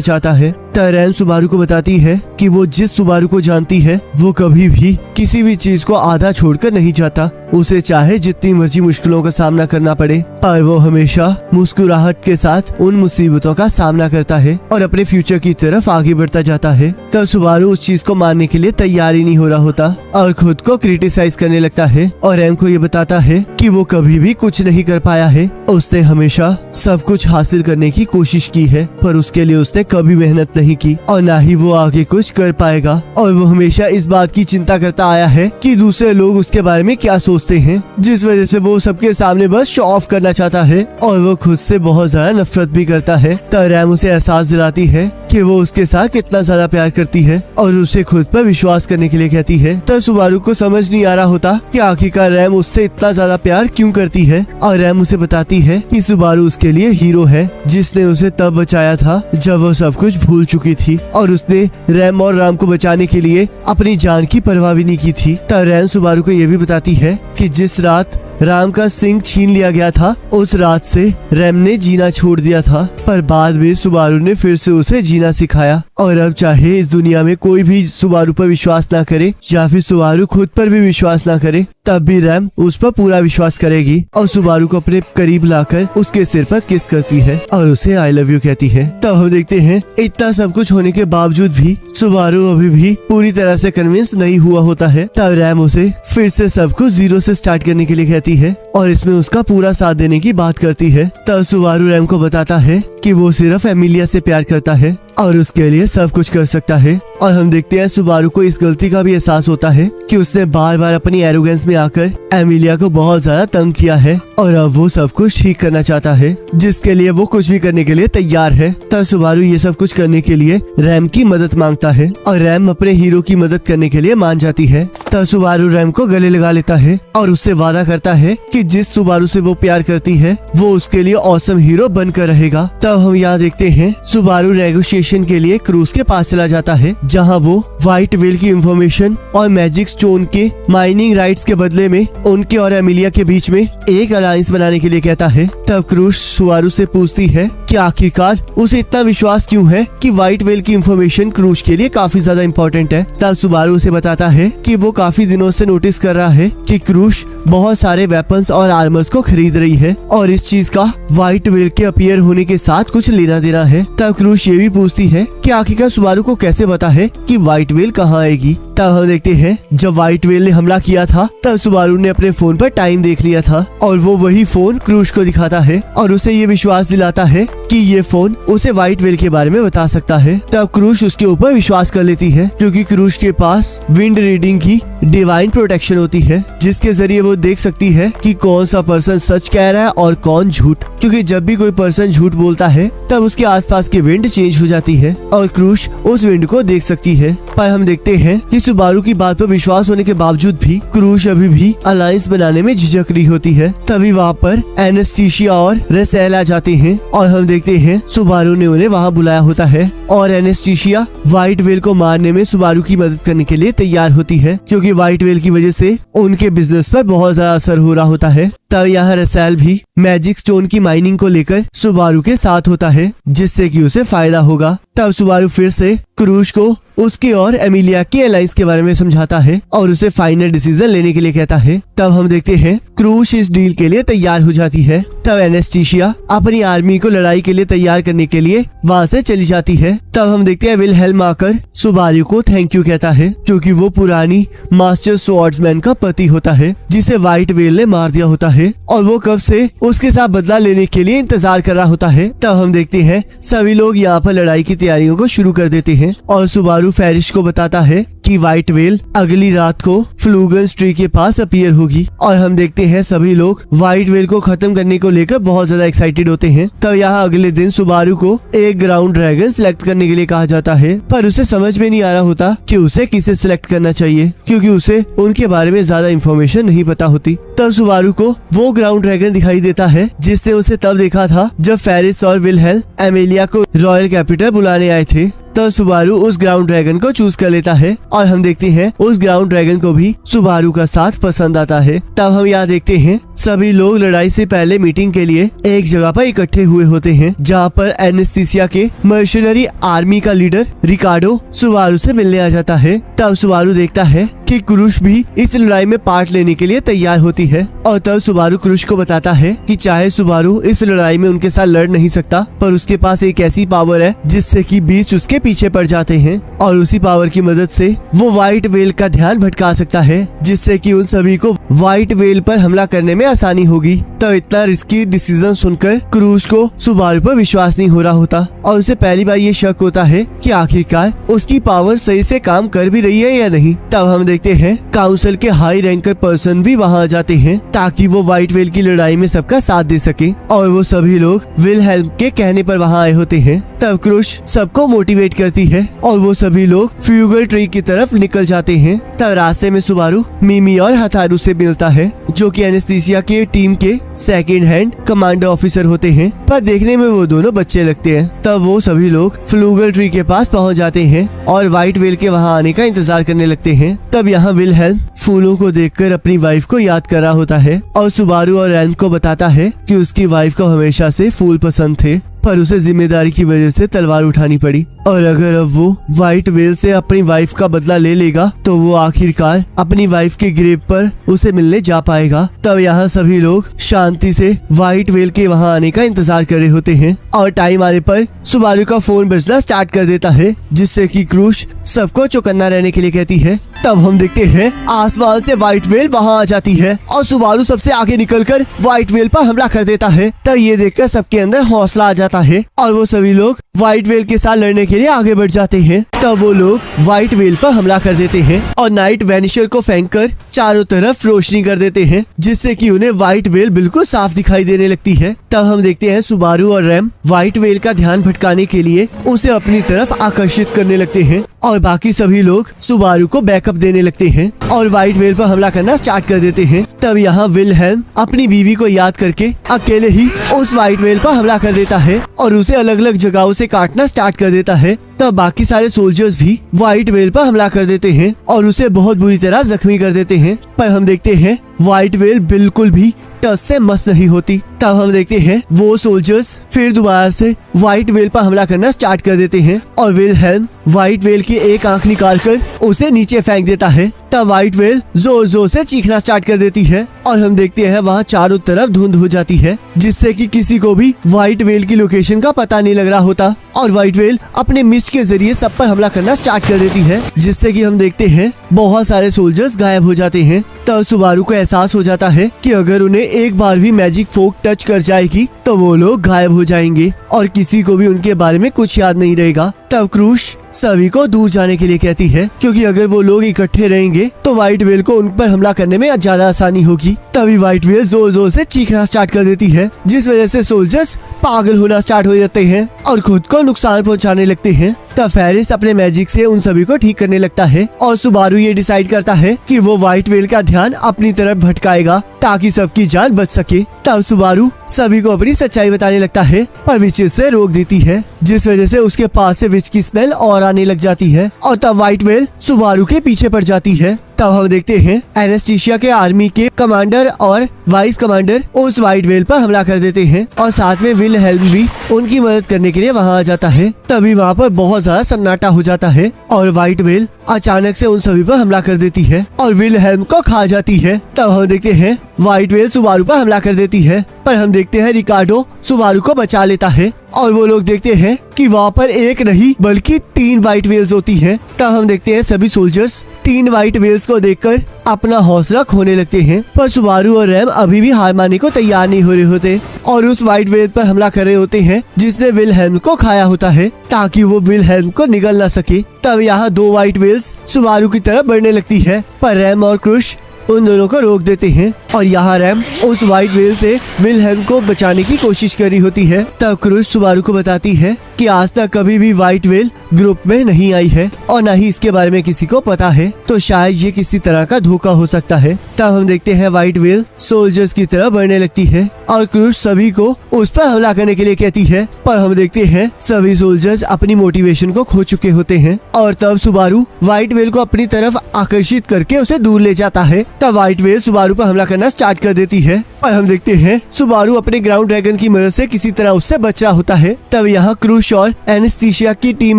चाहता है। तब रैम सुबारू को बताती है कि वो जिस सुबारू को जानती है वो कभी भी किसी भी चीज को आधा छोड़कर नहीं जाता। उसे चाहे जितनी मर्जी मुश्किलों का सामना करना पड़े, पर वो हमेशा मुस्कुराहट के साथ उन मुसीबतों का सामना करता है और अपने फ्यूचर की तरफ आगे बढ़ता जाता है। तब सुबारू उस चीज को मानने के लिए तैयार ही नहीं हो रहा होता और खुद को क्रिटिसाइज करने लगता है और रैम को ये बताता है कि वो कभी भी कुछ नहीं कर पाया है। उसने हमेशा सब कुछ हासिल करने की कोशिश की है, पर उसके लिए उसने कभी मेहनत नहीं की और ना ही वो आगे कुछ कर पाएगा। और वो हमेशा इस बात की चिंता करता आया है कि दूसरे लोग उसके बारे में क्या सोचते हैं, जिस वजह से वो सबके सामने बस शो ऑफ करना चाहता है और वो खुद से बहुत ज्यादा नफरत भी करता है। तब रैम उसे एहसास दिलाती है कि वो उसके साथ कितना ज्यादा प्यार करती है और उसे खुद पर विश्वास करने के लिए कहती है। तब सुबारू को समझ नहीं आ रहा होता कि आखिरकार रैम उससे इतना ज्यादा प्यार क्यों करती है और रैम उसे बताती है कि सुबारू उसके लिए हीरो है, जिसने उसे तब बचाया था जब वो सब कुछ भूल चुकी थी और उसने रैम और राम को बचाने के लिए अपनी जान की परवाह भी नहीं की थी। तब रैम सुबारू को ये भी बताती है कि जिस रात राम का सिंह छीन लिया गया था, उस रात से रैम ने जीना छोड़ दिया था, पर बाद में सुबारू ने फिर से उसे जीना सिखाया। और अब चाहे इस दुनिया में कोई भी सुबारू पर विश्वास ना करे या फिर सुबारू खुद पर भी विश्वास ना करे, तब भी रैम उस पर पूरा विश्वास करेगी और सुबारू को अपने करीब लाकर उसके सिर पर किस करती है और उसे आई लव यू कहती है। तब हम देखते हैं इतना सब कुछ होने के बावजूद भी सुबारू अभी भी पूरी तरह से कन्विंस नहीं हुआ होता है। तब रैम उसे फिर से सब कुछ जीरो से स्टार्ट करने के लिए कहती है और इसमें उसका पूरा साथ देने की बात करती है। तब सुबारू रैम को बताता है कि वो सिर्फ एमिलिया से प्यार करता है और उसके लिए सब कुछ कर सकता है। और हम देखते हैं सुबारू को इस गलती का भी एहसास होता है कि उसने बार बार अपनी एरोगेंस में आकर एमिलिया को बहुत ज्यादा तंग किया है और अब वो सब कुछ ठीक करना चाहता है, जिसके लिए वो कुछ भी करने के लिए तैयार है। तब सुबारू ये सब कुछ करने के लिए रैम की मदद मांगता है और रैम अपने हीरो की मदद करने के लिए मान जाती है। तब सुबारू रैम को गले लगा लेता है और उससे वादा करता है कि जिस सुबारू से वो प्यार करती है वो उसके लिए ऑसम हीरो बनकर रहेगा। तब हम यहाँ देखते हैं सुबारू नेगोशिएशन के लिए क्रूज के पास चला जाता है, जहाँ वो व्हाइट व्हेल की इंफॉर्मेशन और मैजिक स्टोन के माइनिंग राइट्स के बदले में उनके और एमिलिया के बीच में एक अलायंस बनाने के लिए कहता है। तब क्रूज सुबारू से पूछती है कि आखिरकार उसे इतना विश्वास क्यों है कि व्हाइट व्हेल की इंफॉर्मेशन क्रूज के लिए काफी ज्यादा इम्पोर्टेंट है। तब सुबारू उसे बताता है कि वो काफी दिनों से नोटिस कर रहा है कि क्रूज बहुत सारे वेपन्स और आर्मर्स को खरीद रही है और इस चीज का व्हाइट व्हेल के अपीयर होने के साथ कुछ लेना देना है। तब क्रूज ये भी पूछती है कि आखिरकार सुबारू को कैसे पता है कि व्हाइट व्हेल कहाँ आएगी। तब हम देखते हैं जब व्हाइट व्हेल ने हमला किया था तब सुबारू ने अपने फोन पर टाइम देख लिया था और वो वही फोन क्रूज को दिखाता है और उसे ये विश्वास दिलाता है कि ये फोन उसे व्हाइट व्हेल के बारे में बता सकता है। तब क्रूज उसके ऊपर विश्वास कर लेती है, क्योंकि क्रूज के पास विंड रीडिंग की डिवाइन प्रोटेक्शन होती है, जिसके जरिए वो देख सकती है कि कौन सा पर्सन सच कह रहा है और कौन झूठ, क्योंकि जब भी कोई पर्सन झूठ बोलता है तब उसके आसपास की विंड चेंज हो जाती है और क्रूज उस विंड को देख सकती है। पर हम देखते हैं कि सुबारू की बात पर विश्वास होने के बावजूद भी क्रूज अभी भी अलायंस बनाने में झिझक रही होती है। तभी वहाँ पर एनेस्टीशिया और रेसेल आ जाते हैं और हम देखते हैं सुबारू ने उन्हें वहाँ बुलाया होता है और एनेस्टीशिया व्हाइट व्हेल को मारने में सुबारू की मदद करने के लिए तैयार होती है, क्योंकि व्हाइट व्हेल की वजह से उनके बिजनेस पर बहुत ज्यादा असर हो रहा होता है। तब यहाँ रेसेल भी मैजिक स्टोन की माइनिंग को लेकर सुबारू के साथ होता है, जिससे कि उसे फायदा होगा। तब सुबारू फिर से क्रूज को उसके और एमिलिया के अलायंस के बारे में समझाता है और उसे फाइनल डिसीजन लेने के लिए कहता है। तब हम देखते हैं क्रूज इस डील के लिए तैयार हो जाती है। तब एनेस्टीशिया अपनी आर्मी को लड़ाई के लिए तैयार करने के लिए वहाँ से चली जाती है। तब हम देखते हैं विलहेल्म आकर सुबारू को थैंक यू कहता है, क्योंकि वो पुरानी मास्टर स्वॉर्ड्समैन का पति होता है जिसे व्हाइट व्हेल ने मार दिया होता है और वो कब से उसके साथ बदला लेने के लिए इंतजार कर रहा होता है। तब हम देखते हैं सभी लोग यहाँ पर लड़ाई की तैयारियों को शुरू कर देते हैं और सुबारू फेरिश को बताता है कि व्हाइट व्हेल अगली रात को फ्लूगन्स ट्री के पास अपीयर होगी और हम देखते हैं सभी लोग व्हाइट व्हेल को खत्म करने को लेकर बहुत ज्यादा एक्साइटेड होते हैं। तब यहाँ अगले दिन सुबारू को एक ग्राउंड ड्रैगन सिलेक्ट करने के लिए कहा जाता है, पर उसे समझ में नहीं आ रहा होता कि उसे किसे सिलेक्ट करना चाहिए क्योंकि उसे उनके बारे में ज्यादा इन्फॉर्मेशन नहीं पता होती। तब सुबारू को वो ग्राउंड ड्रैगन दिखाई देता है जिसने उसे तब देखा था जब फेरिस और विलहेल्म एमिलिया को रॉयल कैपिटल बुलाने आए थे। तब सुबारू उस ग्राउंड ड्रैगन को चूज कर लेता है और हम देखते हैं उस ग्राउंड ड्रैगन को भी सुबारू का साथ पसंद आता है। तब हम यहाँ देखते हैं सभी लोग लड़ाई से पहले मीटिंग के लिए एक जगह पर इकट्ठे हुए होते हैं जहाँ पर एनेस्थीसिया के मर्शनरी आर्मी का लीडर रिकार्डो सुबारू से मिलने आ जाता है। तब सुबारू देखता है कि क्रूश भी इस लड़ाई में पार्ट लेने के लिए तैयार होती है और तब सुबारू क्रूश को बताता है कि चाहे सुबारू इस लड़ाई में उनके साथ लड़ नहीं सकता, पर उसके पास एक ऐसी पावर है जिससे कि बीस्ट उसके पीछे पड़ जाते हैं और उसी पावर की मदद से वो व्हाइट व्हेल का ध्यान भटका सकता है जिससे कि उन सभी को व्हाइट व्हेल पर हमला करने में आसानी होगी। तो इतना रिस्की डिसीजन सुनकर क्रूश को सुबारू पर विश्वास नहीं हो रहा होता और उसे पहली बार ये शक होता है कि आखिरकार उसकी पावर सही से काम कर भी रही है या नहीं। तब हम देखते हैं काउंसिल के हाई रैंकर पर्सन भी वहाँ आ जाते हैं ताकि वो व्हाइट व्हेल की लड़ाई में सबका साथ दे सके और वो सभी लोग विलहेल्म के कहने पर वहाँ आए होते हैं। तब क्रूश सबको मोटिवेट करती है और वो सभी लोग फ्यूगल ट्री की तरफ निकल जाते हैं। तब रास्ते में सुबारू मिमी और हथारू से मिलता है जो कि एनेस्थीसिया के टीम के सेकंड हैंड कमांडर ऑफिसर होते हैं, पर देखने में वो दोनों बच्चे लगते हैं। तब वो सभी लोग फ्लूगल ट्री के पास पहुंच जाते हैं और व्हाइट व्हेल के वहां आने का इंतजार करने लगते हैं। तब यहाँ विलहेल्म फूलों को देखकर अपनी वाइफ को याद कर रहा होता है और सुबारू और रैन को बताता है कि उसकी वाइफ को हमेशा से फूल पसंद थे, पर उसे जिम्मेदारी की वजह से तलवार उठानी पड़ी और अगर अब वो व्हाइट व्हेल से अपनी वाइफ का बदला ले लेगा तो वो आखिरकार अपनी वाइफ के ग्रेव पर उसे मिलने जा पाएगा। तब यहाँ सभी लोग शांति से व्हाइट व्हेल के वहाँ आने का इंतजार कर रहे होते हैं और टाइम आने पर सुबारू का फोन बजना स्टार्ट कर देता है जिससे कि क्रूश सबको चौकन्ना रहने के लिए कहती है। तब हम देखते हैं आसमान से व्हाइट व्हेल वहाँ आ जाती है और सुबारू सबसे आगे निकलकर व्हाइट व्हेल पर हमला कर देता है। तब ये देखकर सबके अंदर हौसला आ जाता है और वो सभी लोग व्हाइट व्हेल के साथ लड़ने के लिए आगे बढ़ जाते हैं। तब वो लोग व्हाइट व्हेल पर हमला कर देते हैं और नाइट वैनिशर को फेंककर चारों तरफ रोशनी कर देते हैं जिससे कि उन्हें व्हाइट व्हेल बिल्कुल साफ दिखाई देने लगती है। तब हम देखते हैं सुबारू और रैम व्हाइट व्हेल का ध्यान भटकाने के लिए उसे अपनी तरफ आकर्षित करने लगते हैं और बाकी सभी लोग सुबारू को बैकअप देने लगते हैं और व्हाइट व्हेल पर हमला करना स्टार्ट कर देते हैं। तब यहाँ विलहेल्म अपनी बीवी को याद करके अकेले ही उस व्हाइट व्हेल पर हमला कर देता है और उसे अलग अलग जगहों से काटना स्टार्ट कर देता है। तब बाकी सारे सोल्जर्स भी व्हाइट व्हेल पर हमला कर देते हैं और उसे बहुत बुरी तरह जख्मी कर देते हैं, पर हम देखते हैं व्हाइट व्हेल बिल्कुल भी टस से मस नहीं होती। तब हम देखते हैं वो सोल्जर्स फिर दोबारा से व्हाइट व्हेल पर हमला करना स्टार्ट कर देते हैं और विलहेल्म व्हाइट व्हेल की एक आंख निकालकर उसे नीचे फेंक देता है। तब व्हाइट व्हेल जोर जोर से चीखना स्टार्ट कर देती है और हम देखते हैं वहाँ चारों तरफ धुंध हो जाती है जिससे कि किसी को भी व्हाइट व्हेल की लोकेशन का पता नहीं लग रहा होता और व्हाइट व्हेल अपने मिस्ट के जरिए सब पर हमला करना स्टार्ट कर देती है जिससे कि हम देखते हैं बहुत सारे सोल्जर्स गायब हो जाते हैं। तब सुबारू को एहसास हो जाता है कि अगर उन्हें एक बार भी मैजिक फोक टच कर जाएगी तो वो लोग गायब हो जाएंगे और किसी को भी उनके बारे में कुछ याद नहीं रहेगा। तब क्रूश सभी को दूर जाने के लिए कहती है क्योंकि अगर वो लोग इकट्ठे रहेंगे तो व्हाइट व्हेल को उन पर हमला करने में ज्यादा आसानी होगी। तभी व्हाइट व्हेल जोर जोर से चीखना स्टार्ट कर देती है जिस वजह से सोल्जर्स पागल होना स्टार्ट हो जाते हैं और खुद को नुकसान पहुंचाने लगते हैं। तब फेरिस अपने मैजिक से उन सभी को ठीक करने लगता है और सुबारू ये डिसाइड करता है कि वो व्हाइट व्हेल का ध्यान अपनी तरफ भटकाएगा ताकि सबकी जान बच सके। तब सुबारू सभी को अपनी सच्चाई बताने लगता है पर विच से रोक देती है जिस वजह से उसके पास से विच की स्मेल और आने लग जाती है और तब व्हाइट व्हेल सुबारू के पीछे पड़ जाती है। तब हम देखते हैं एनेस्थीसिया के आर्मी के कमांडर और वाइस कमांडर उस व्हाइट व्हेल पर हमला कर देते हैं और साथ में विलहेल्म भी उनकी मदद करने के लिए वहां आ जाता है। तभी वहां पर बहुत ज्यादा सन्नाटा हो जाता है और व्हाइट व्हेल अचानक से उन सभी पर हमला कर देती है और विलहेल्म को खा जाती है। तब हम देखते हैं व्हाइट व्हेल सुबारू पर हमला कर देती है, पर हम देखते हैं रिकार्डो सुबारू को बचा लेता है और वो लोग देखते हैं कि वहाँ पर एक नहीं बल्कि 3 व्हाइट व्हेल्स होती हैं। तब हम देखते हैं सभी सोल्जर्स 3 व्हाइट व्हेल्स को देखकर अपना हौसला खोने लगते हैं, पर सुबारू और रैम अभी भी हार मानने को तैयार नहीं हो रहे होते और उस व्हाइट व्हेल पर हमला कर रहे होते हैं जिसने विलहेल्म को खाया होता है ताकि वो विलहेल्म को निगल ना सके। तब यहाँ 2 व्हाइट व्हेल्स सुबारू की तरफ बढ़ने लगती है, पर रैम और क्रुश उन दोनों को रोक देते हैं और यहाँ रैम उस व्हाइट व्हेल से विलहेल्म को बचाने की कोशिश कर रही होती है। तब क्रुश सुबारू को बताती है कि आज तक कभी भी व्हाइट व्हेल ग्रुप में नहीं आई है और न ही इसके बारे में किसी को पता है, तो शायद ये किसी तरह का धोखा हो सकता है। तब हम देखते हैं व्हाइट व्हेल सोल्जर्स की तरह बढ़ने लगती है और क्रुश सभी को उस पर हमला करने के लिए कहती है, पर हम देखते हैं सभी सोल्जर्स अपनी मोटिवेशन को खो चुके होते हैं और तब सुबारू व्हाइट व्हेल को अपनी तरफ आकर्षित करके उसे दूर ले जाता है। तब व्हाइट व्हेल सुबारू पर हमला करना स्टार्ट कर देती है और हम देखते हैं सुबारू अपने ग्राउंड ड्रैगन की मदद से किसी तरह उससे बच रहा होता है। तब यहाँ क्रुश और एनेस्थीसिया की टीम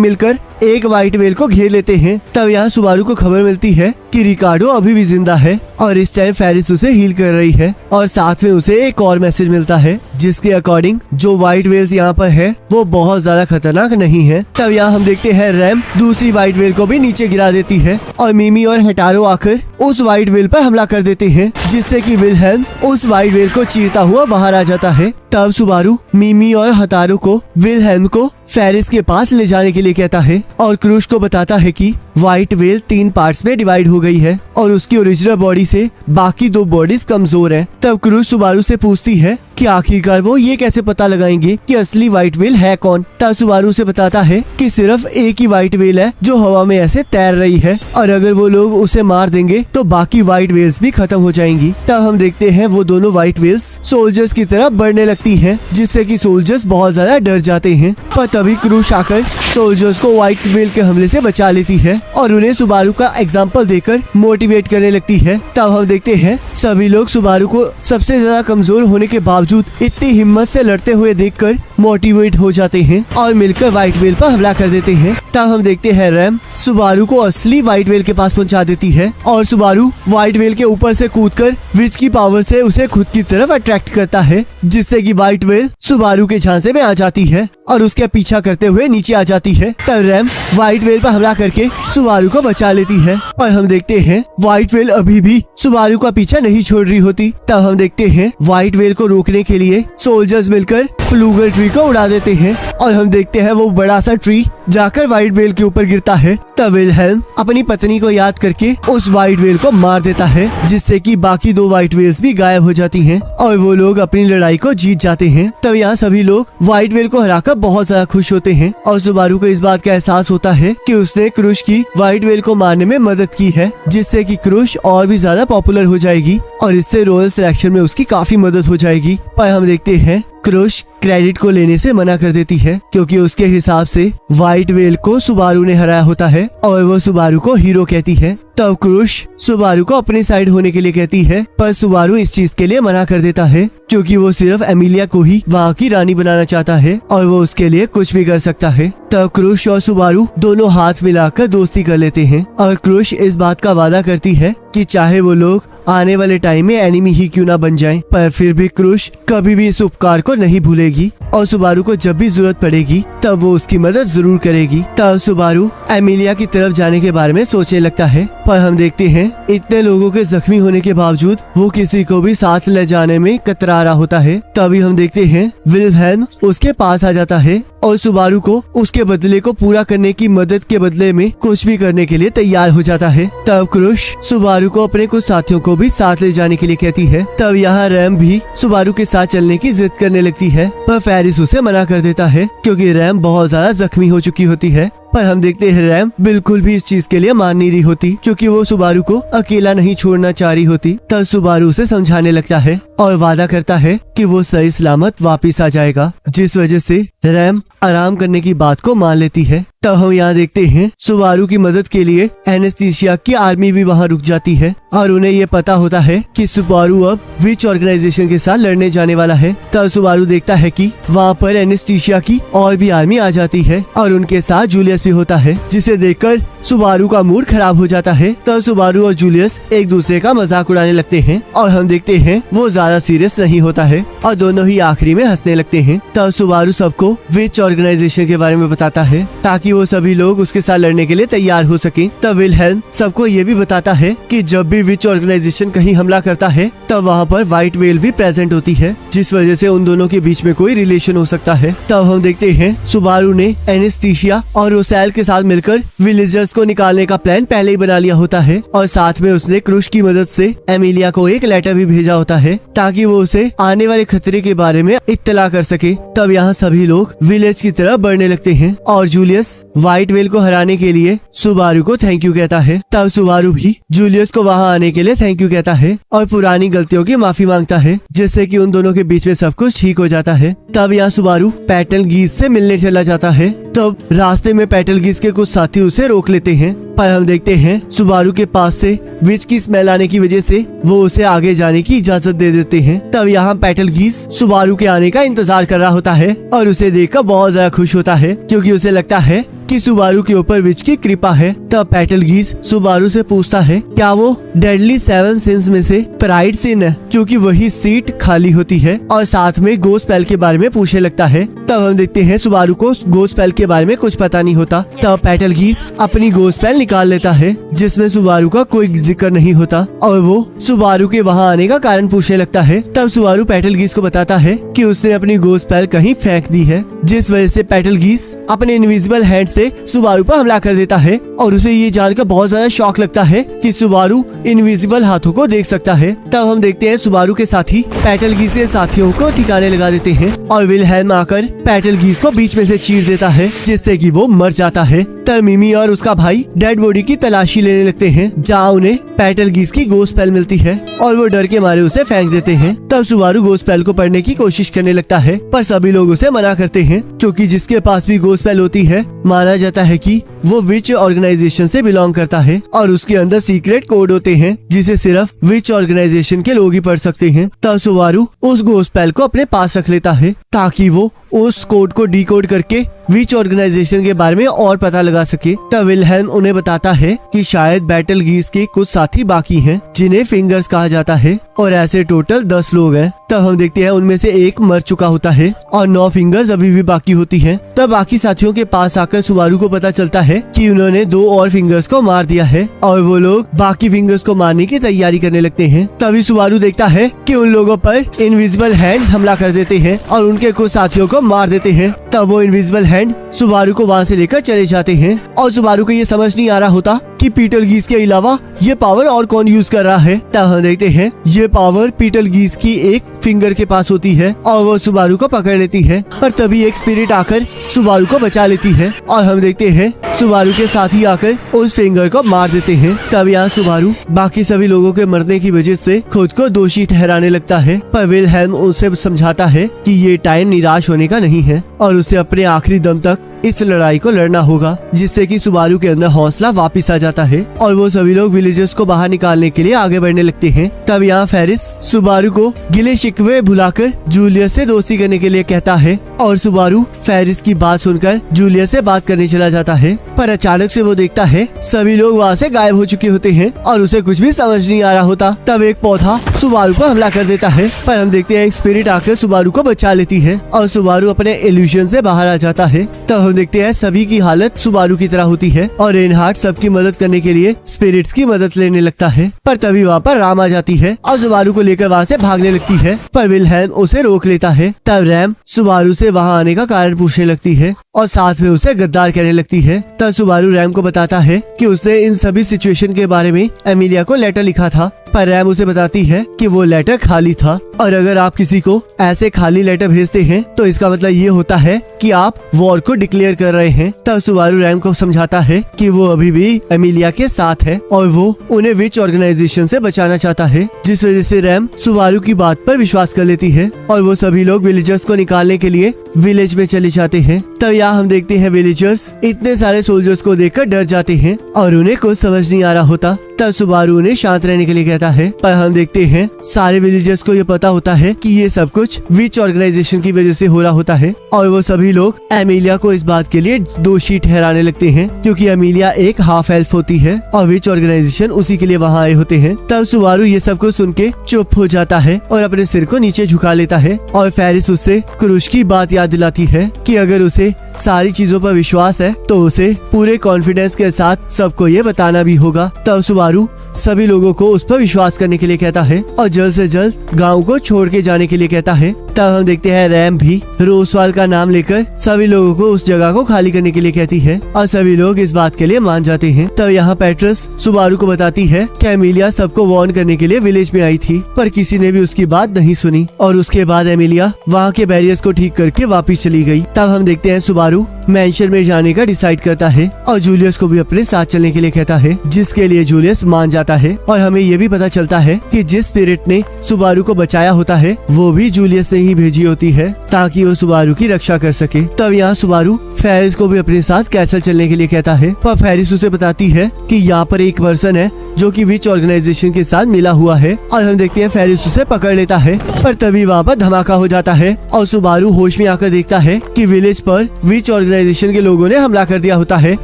मिलकर एक व्हाइट व्हेल को घेर लेते हैं। तब यहाँ सुबारू को खबर मिलती है कि रिकार्डो अभी भी जिंदा है और इस टाइम फेरिस उसे हील कर रही है और साथ में उसे एक और मैसेज मिलता है जिसके अकॉर्डिंग जो व्हाइट व्हेल्स यहाँ पर है वो बहुत ज्यादा खतरनाक नहीं है। तब यहाँ हम देखते हैं रैम दूसरी व्हाइट व्हेल को भी नीचे गिरा देती है और मिमी और हेटारो आकर उस व्हाइट व्हेल पर हमला कर देते हैं जिससे कि विलहेल्म उस व्हाइट व्हेल को चीरता हुआ बाहर आ जाता है। तब सुबारू मिमी और हतारो को विलहेल्म को फेरिस के पास ले जाने के लिए कहता है और क्रुश को बताता है कि व्हाइट व्हेल 3 पार्ट्स में डिवाइड हो गई है और उसकी ओरिजिनल बॉडी से बाकी 2 बॉडीज कमजोर हैं। तब क्रुश सुबारू से पूछती है कि आखिरकार वो ये कैसे पता लगाएंगे कि असली व्हाइट व्हेल है कौन। तब सुबारू से बताता है कि सिर्फ एक ही व्हाइट व्हेल है जो हवा में ऐसे तैर रही है और अगर वो लोग उसे मार देंगे तो बाकी व्हाइट व्हेल्स भी खत्म हो जाएंगी। तब हम देखते हैं वो दोनों व्हाइट व्हेल्स सोल्जर्स की तरफ बढ़ने लगती है जिससे कि सोल्जर्स बहुत ज्यादा डर जाते हैं, पर तभी क्रुश आकर सोल्जर्स को व्हाइट व्हेल के हमले से बचा लेती है और उन्हें सुबारू का एग्जाम्पल देकर मोटिवेट करने लगती है। तब हम देखते हैं सभी लोग सुबारू को सबसे ज्यादा कमजोर होने के बावजूद इतनी हिम्मत से लड़ते हुए देखकर मोटिवेट हो जाते हैं और मिलकर व्हाइट व्हेल पर हमला कर देते हैं। तब हम देखते हैं रैम सुबारू को असली व्हाइट व्हेल के पास पहुंचा देती है और सुबारू व्हाइट व्हेल के ऊपर से कूदकर विच की पावर से उसे खुद की तरफ अट्रैक्ट करता है जिससे कि व्हाइट व्हेल सुबारू के झांसे में आ जाती है और उसका पीछा करते हुए नीचे आ जाती है। तब रैम व्हाइट व्हेल पर हमला करके सुबारू को बचा लेती है और हम देखते हैं व्हाइट व्हेल अभी भी सुबारू का पीछा नहीं छोड़ रही होती। तब हम देखते हैं व्हाइट व्हेल को रोकने के लिए सोल्जर्स मिलकर फ्लूगर ट्री को उड़ा देते हैं और हम देखते हैं वो बड़ा सा ट्री जाकर व्हाइट व्हेल के ऊपर गिरता है। तब विलहेल्म अपनी पत्नी को याद करके उस व्हाइट व्हेल को मार देता है जिससे कि बाकी 2 व्हाइट व्हेल्स भी गायब हो जाती हैं और वो लोग अपनी लड़ाई को जीत जाते हैं। तब यहाँ सभी लोग व्हाइट व्हेल को हराकर बहुत ज्यादा खुश होते हैं और सुबारू को इस बात का एहसास होता है कि उसने क्रुश की व्हाइट व्हेल को मारने में मदद की है जिससे कि क्रुश और भी ज्यादा पॉपुलर हो जाएगी और इससे रॉयल सिलेक्शन में उसकी काफी मदद हो जाएगी। पर हम देखते हैं क्रुश क्रेडिट को लेने से मना कर देती है क्योंकि उसके हिसाब से व्हाइट व्हेल को सुबारू ने हराया होता है और वो सुबारू को हीरो कहती है। तब क्रुश सुबारू को अपने साइड होने के लिए कहती है, पर सुबारू इस चीज के लिए मना कर देता है क्योंकि वो सिर्फ एमिलिया को ही वहाँ की रानी बनाना चाहता है और वो उसके लिए कुछ भी कर सकता है। तब क्रुश और सुबारू दोनों हाथ मिलाकर दोस्ती कर लेते हैं और क्रुश इस बात का वादा करती है कि चाहे वो लोग आने वाले टाइम में एनिमी ही क्यों ना बन जाएं, पर फिर भी क्रुश कभी भी इस उपकार को नहीं भूलेगी और सुबारू को जब भी जरूरत पड़ेगी तब वो उसकी मदद जरूर करेगी। तब सुबारू एमिलिया की तरफ जाने के बारे में सोचने लगता है, पर हम देखते हैं इतने लोगों के जख्मी होने के बावजूद वो किसी को भी साथ ले जाने में कतरा रहा होता है। तभी हम देखते हैं विलहेल्म उसके पास आ जाता है और सुबारू को उसके बदले को पूरा करने की मदद के बदले में कुछ भी करने के लिए तैयार हो जाता है। तब क्रुश सुबारू को अपने कुछ साथियों को भी साथ ले जाने के लिए कहती है। तब यहाँ रैम भी सुबारू के साथ चलने की जिद करने लगती है, पर फेरिस उसे मना कर देता है क्योंकि रैम बहुत ज्यादा जख्मी हो चुकी होती है। पर हम देखते हैं रैम बिल्कुल भी इस चीज के लिए मान नहीं रही होती क्योंकि वो सुबारू को अकेला नहीं छोड़ना चाह रही होती। तब सुबारू उसे समझाने लगता है और वादा करता है कि वो सही सलामत वापस आ जाएगा, जिस वजह से रैम आराम करने की बात को मान लेती है। तब हम यहाँ देखते हैं सुबारू की मदद के लिए एनेस्थीसिया की आर्मी भी वहाँ रुक जाती है और उन्हें ये पता होता है कि सुबारू अब विच ऑर्गेनाइजेशन के साथ लड़ने जाने वाला है। तब सुबारू देखता है कि वहाँ पर एनेस्थीसिया की और भी आर्मी आ जाती है और उनके साथ जूलियस भी होता है, जिसे देखकर सुबारू का मूड खराब हो जाता है। तब सुबारू और जूलियस एक दूसरे का मजाक उड़ाने लगते हैं और हम देखते हैं वो ज्यादा सीरियस नहीं होता है और दोनों ही आखिरी में हंसने लगते हैं। तब सुबारू सबको विच ऑर्गेनाइजेशन के बारे में बताता है ताकि वो सभी लोग उसके साथ लड़ने के लिए तैयार हो सके। तब विलहेल्म सबको ये भी बताता है कि जब भी विच ऑर्गेनाइजेशन कहीं हमला करता है तब वहाँ पर व्हाइट वेल भी प्रेजेंट होती है, जिस वजह से उन दोनों के बीच में कोई रिलेशन हो सकता है। तब हम देखते हैं सुबारू ने एनेस्थीसिया और रोसेल के साथ मिलकर विलेजर्स को निकालने का प्लान पहले ही बना लिया होता है और साथ में उसने क्रुश की मदद से एमिलिया को एक लेटर भी भेजा होता है ताकि वो उसे आने वाले खतरे के बारे में इत्तला कर सके। तब यहाँ सभी लोग विलेज की तरफ बढ़ने लगते हैं और जूलियस व्हाइट वेल को हराने के लिए सुबारू को थैंक यू कहता है। तब सुबारू भी जूलियस को वहाँ आने के लिए थैंक यू कहता है और पुरानी गलतियों की माफी मांगता है, जिससे कि उन दोनों के बीच में सब कुछ ठीक हो जाता है। तब यहाँ सुबारू पेटलगीस से मिलने चला जाता है। तब रास्ते में पेटलगीस के कुछ साथी उसे रोक लेते हैं, पर हम देखते हैं सुबारू के पास से विच की स्मेल आने की वजह से वो उसे आगे जाने की इजाजत दे देते हैं। तब यहाँ पेटलगीस सुबारू के आने का इंतजार कर रहा होता है और उसे देखकर बहुत ज्यादा खुश होता है क्योंकि उसे लगता है कि सुबारू के ऊपर विच की कृपा है। तब पेटलगीस सुबारू से पूछता है क्या वो डेडली 7 सिंस में से प्राइड सिन है, क्योंकि वही सीट खाली होती है, और साथ में गोस्पेल के बारे में पूछने लगता है। तब हम देखते हैं सुबारू को गोस्पेल के बारे में कुछ पता नहीं होता। तब पेटलगीस अपनी गोस्पेल निकाल लेता है जिसमें सुबारू का कोई जिक्र नहीं होता और वो सुबारू के वहाँ आने का कारण पूछने लगता है। तब सुबारू पेटलगीस को बताता है कि उसने अपनी गोस्पेल कहीं फेंक दी है, जिस वजह से पेटलगीस अपने इनविजिबल हैंड से सुबारू पर हमला कर देता है और उसे ये जानकर बहुत ज्यादा शॉक लगता है कि सुबारू इनविजिबल हाथों को देख सकता है। तब हम देखते हैं सुबारू के साथी पेटलगीस के साथियों को ठिकाने लगा देते हैं और विलहेल्म आकर पेटलगीस को बीच में से चीर देता है, जिससे कि वो मर जाता है। तब मिमी और उसका भाई डेड बॉडी की तलाशी लेने लगते हैं, जहाँ उन्हें पेटलगीस की गोस्पेल मिलती है और वो डर के मारे उसे फेंक देते हैं। तब सुबारू गोस्पेल को पढ़ने की कोशिश करने लगता है, पर सभी लोग उसे मना करते हैं क्योंकि जिसके पास भी गोस्पेल होती है माना जाता है कि वो विच ऑर्गेनाइजेशन से बिलोंग करता है और उसके अंदर सीक्रेट कोड होते हैं जिसे सिर्फ विच ऑर्गेनाइजेशन के लोग ही पढ़ सकते हैं। तब सुबारू उस गोस्पेल को अपने पास रख लेता है ताकि वो उस कोड को डिकोड करके विच ऑर्गेनाइजेशन के बारे में और पता लगा सके। तब विलहेल्म उन्हें बताता है कि शायद बेटलगीस के कुछ साथी बाकी हैं जिन्हें फिंगर्स कहा जाता है और ऐसे टोटल 10 लोग हैं। तब हम देखते हैं उनमें से एक मर चुका होता है और 9 फिंगर्स अभी भी बाकी होती हैं। तब बाकी साथियों के पास आकर सुबारू को पता चलता है कि उन्होंने 2 और फिंगर्स को मार दिया है और वो लोग बाकी फिंगर्स को मारने की तैयारी करने लगते हैं। तभी सुबारू देखता है कि उन लोगों पर इनविजिबल हैंड्स हमला कर देते हैं और उनके कुछ साथियों को मार देते हैं। तब वो इनविजिबल हैंड सुबारू को वहाँ से लेकर चले जाते हैं और सुबारू को ये समझ नहीं आ रहा होता कि पेटलगीस के अलावा ये पावर और कौन यूज कर रहा है। तब हम देखते हैं ये पावर पेटलगीस की एक फिंगर के पास होती है और वो सुबारू को पकड़ लेती है, पर तभी एक स्पिरिट आकर सुबारू को बचा लेती है और हम देखते हैं सुबारू के साथी आकर उस फिंगर को मार देते हैं। तब यहाँ सुबारू बाकी सभी लोगों के मरने की वजह से खुद को दोषी ठहराने लगता है, पर विलहेल्म उसे समझाता है कि ये टाइम निराश होने का नहीं है और उसे अपने आखिरी दम तक इस लड़ाई को लड़ना होगा, जिससे कि सुबारू के अंदर हौसला वापस आ जाता है और वो सभी लोग विलेजर्स को बाहर निकालने के लिए आगे बढ़ने लगते हैं। तब यहाँ फेरिस सुबारू को गिले शिकवे भुलाकर जूलियस से दोस्ती करने के लिए कहता है और सुबारू फेरिस की बात सुनकर जूलियस से बात करने चला जाता है, पर अचानक से वो देखता है सभी लोग वहाँ से गायब हो चुके होते हैं और उसे कुछ भी समझ नहीं आ रहा होता। तब एक पौधा सुबारू पर हमला कर देता है, पर हम देखते हैं एक स्पिरिट आकर सुबारू को बचा लेती है और सुबारू अपने इल्यूजन से बाहर आ जाता है। तब हम देखते हैं सभी की हालत सुबारू की तरह होती है और रेनहार्ट सबकी मदद करने के लिए स्पिरिट्स की मदद लेने लगता है, पर तभी वहाँ पर रैम आ जाती है और सुबारू को लेकर वहाँ से भागने लगती है, पर विलहेल्म उसे रोक लेता है। तब रैम सुबारू से वहाँ आने का कारण पूछने लगती है और साथ में उसे गद्दार कहने लगती है। तब सुबारू रैम को बताता है कि उसने इन सभी सिचुएशन के बारे में एमिलिया को लेटर लिखा था, पर रैम उसे बताती है कि वो लेटर खाली था और अगर आप किसी को ऐसे खाली लेटर भेजते हैं तो इसका मतलब ये होता है कि आप वॉर को डिक्लेयर कर रहे हैं। तब सुबारू रैम को समझाता है कि वो अभी भी एमिलिया के साथ है और वो उन्हें विच ऑर्गेनाइजेशन से बचाना चाहता है, जिस वजह से रैम सुबारू की बात पर विश्वास कर लेती है और वो सभी लोग विलेजर्स को निकालने के लिए विलेज में चले जाते हैं। तब यहाँ हम देखते हैं विलेजर्स इतने सारे सोल्जर्स को देखकर डर जाते हैं और उन्हें कुछ समझ नहीं आ रहा होता। तब सुबारू उन्हें शांत रहने के लिए कहता है, पर हम देखते हैं सारे विलेजर्स को ये पता होता है कि ये सब कुछ विच ऑर्गेनाइजेशन की वजह से हो रहा होता है और वो सभी लोग एमिलिया को इस बात के लिए दोषी ठहराने लगते हैं क्योंकि एमिलिया एक हाफ एल्फ होती है और विच ऑर्गेनाइजेशन उसी के लिए वहाँ आए होते हैं। तब सुबारू ये सब कुछ सुन के चुप हो जाता है और अपने सिर को नीचे झुका लेता है और फेरिस उससे क्रूश की बात याद दिलाती है कि अगर उसे सारी चीजों पर विश्वास है तो उसे पूरे कॉन्फिडेंस के साथ सबको ये बताना भी होगा। तब सुबारू सभी लोगों को उस पर विश्वास करने के लिए कहता है और जल्द से जल्द गांव को छोड़ के जाने के लिए कहता है। तब हम देखते हैं रैम भी रोसवाल का नाम लेकर सभी लोगों को उस जगह को खाली करने के लिए कहती है और सभी लोग इस बात के लिए मान जाते हैं। तब यहाँ पेट्रस सुबारू को बताती है कि एमिलिया सबको वार्न करने के लिए विलेज में आई थी, पर किसी ने भी उसकी बात नहीं सुनी और उसके बाद एमिलिया वहाँ के बैरियर्स को ठीक करके वापिस चली गई। तब हम देखते हैं सुबारू मैंशन में जाने का डिसाइड करता है और जूलियस को भी अपने साथ चलने के लिए कहता है, जिसके लिए जूलियस मान जाता है और हमें ये भी पता चलता है कि जिस स्पिरिट ने सुबारू को बचाया होता है वो भी जूलियस ने ही भेजी होती है ताकि वो सुबारू की रक्षा कर सके। तब यहाँ सुबारू फेरिस को भी अपने साथ कैसल चलने के लिए कहता है, पर फेरिस उसे बताती है कि यहाँ पर एक पर्सन है जो कि विच ऑर्गेनाइजेशन के साथ मिला हुआ है और हम देखते हैं फेरिस उसे पकड़ लेता है, पर तभी वहाँ पर धमाका हो जाता है और सुबारू होश में आकर देखता है कि विलेज पर विच ऑर्गेनाइजेशन के लोगों ने हमला कर दिया होता है।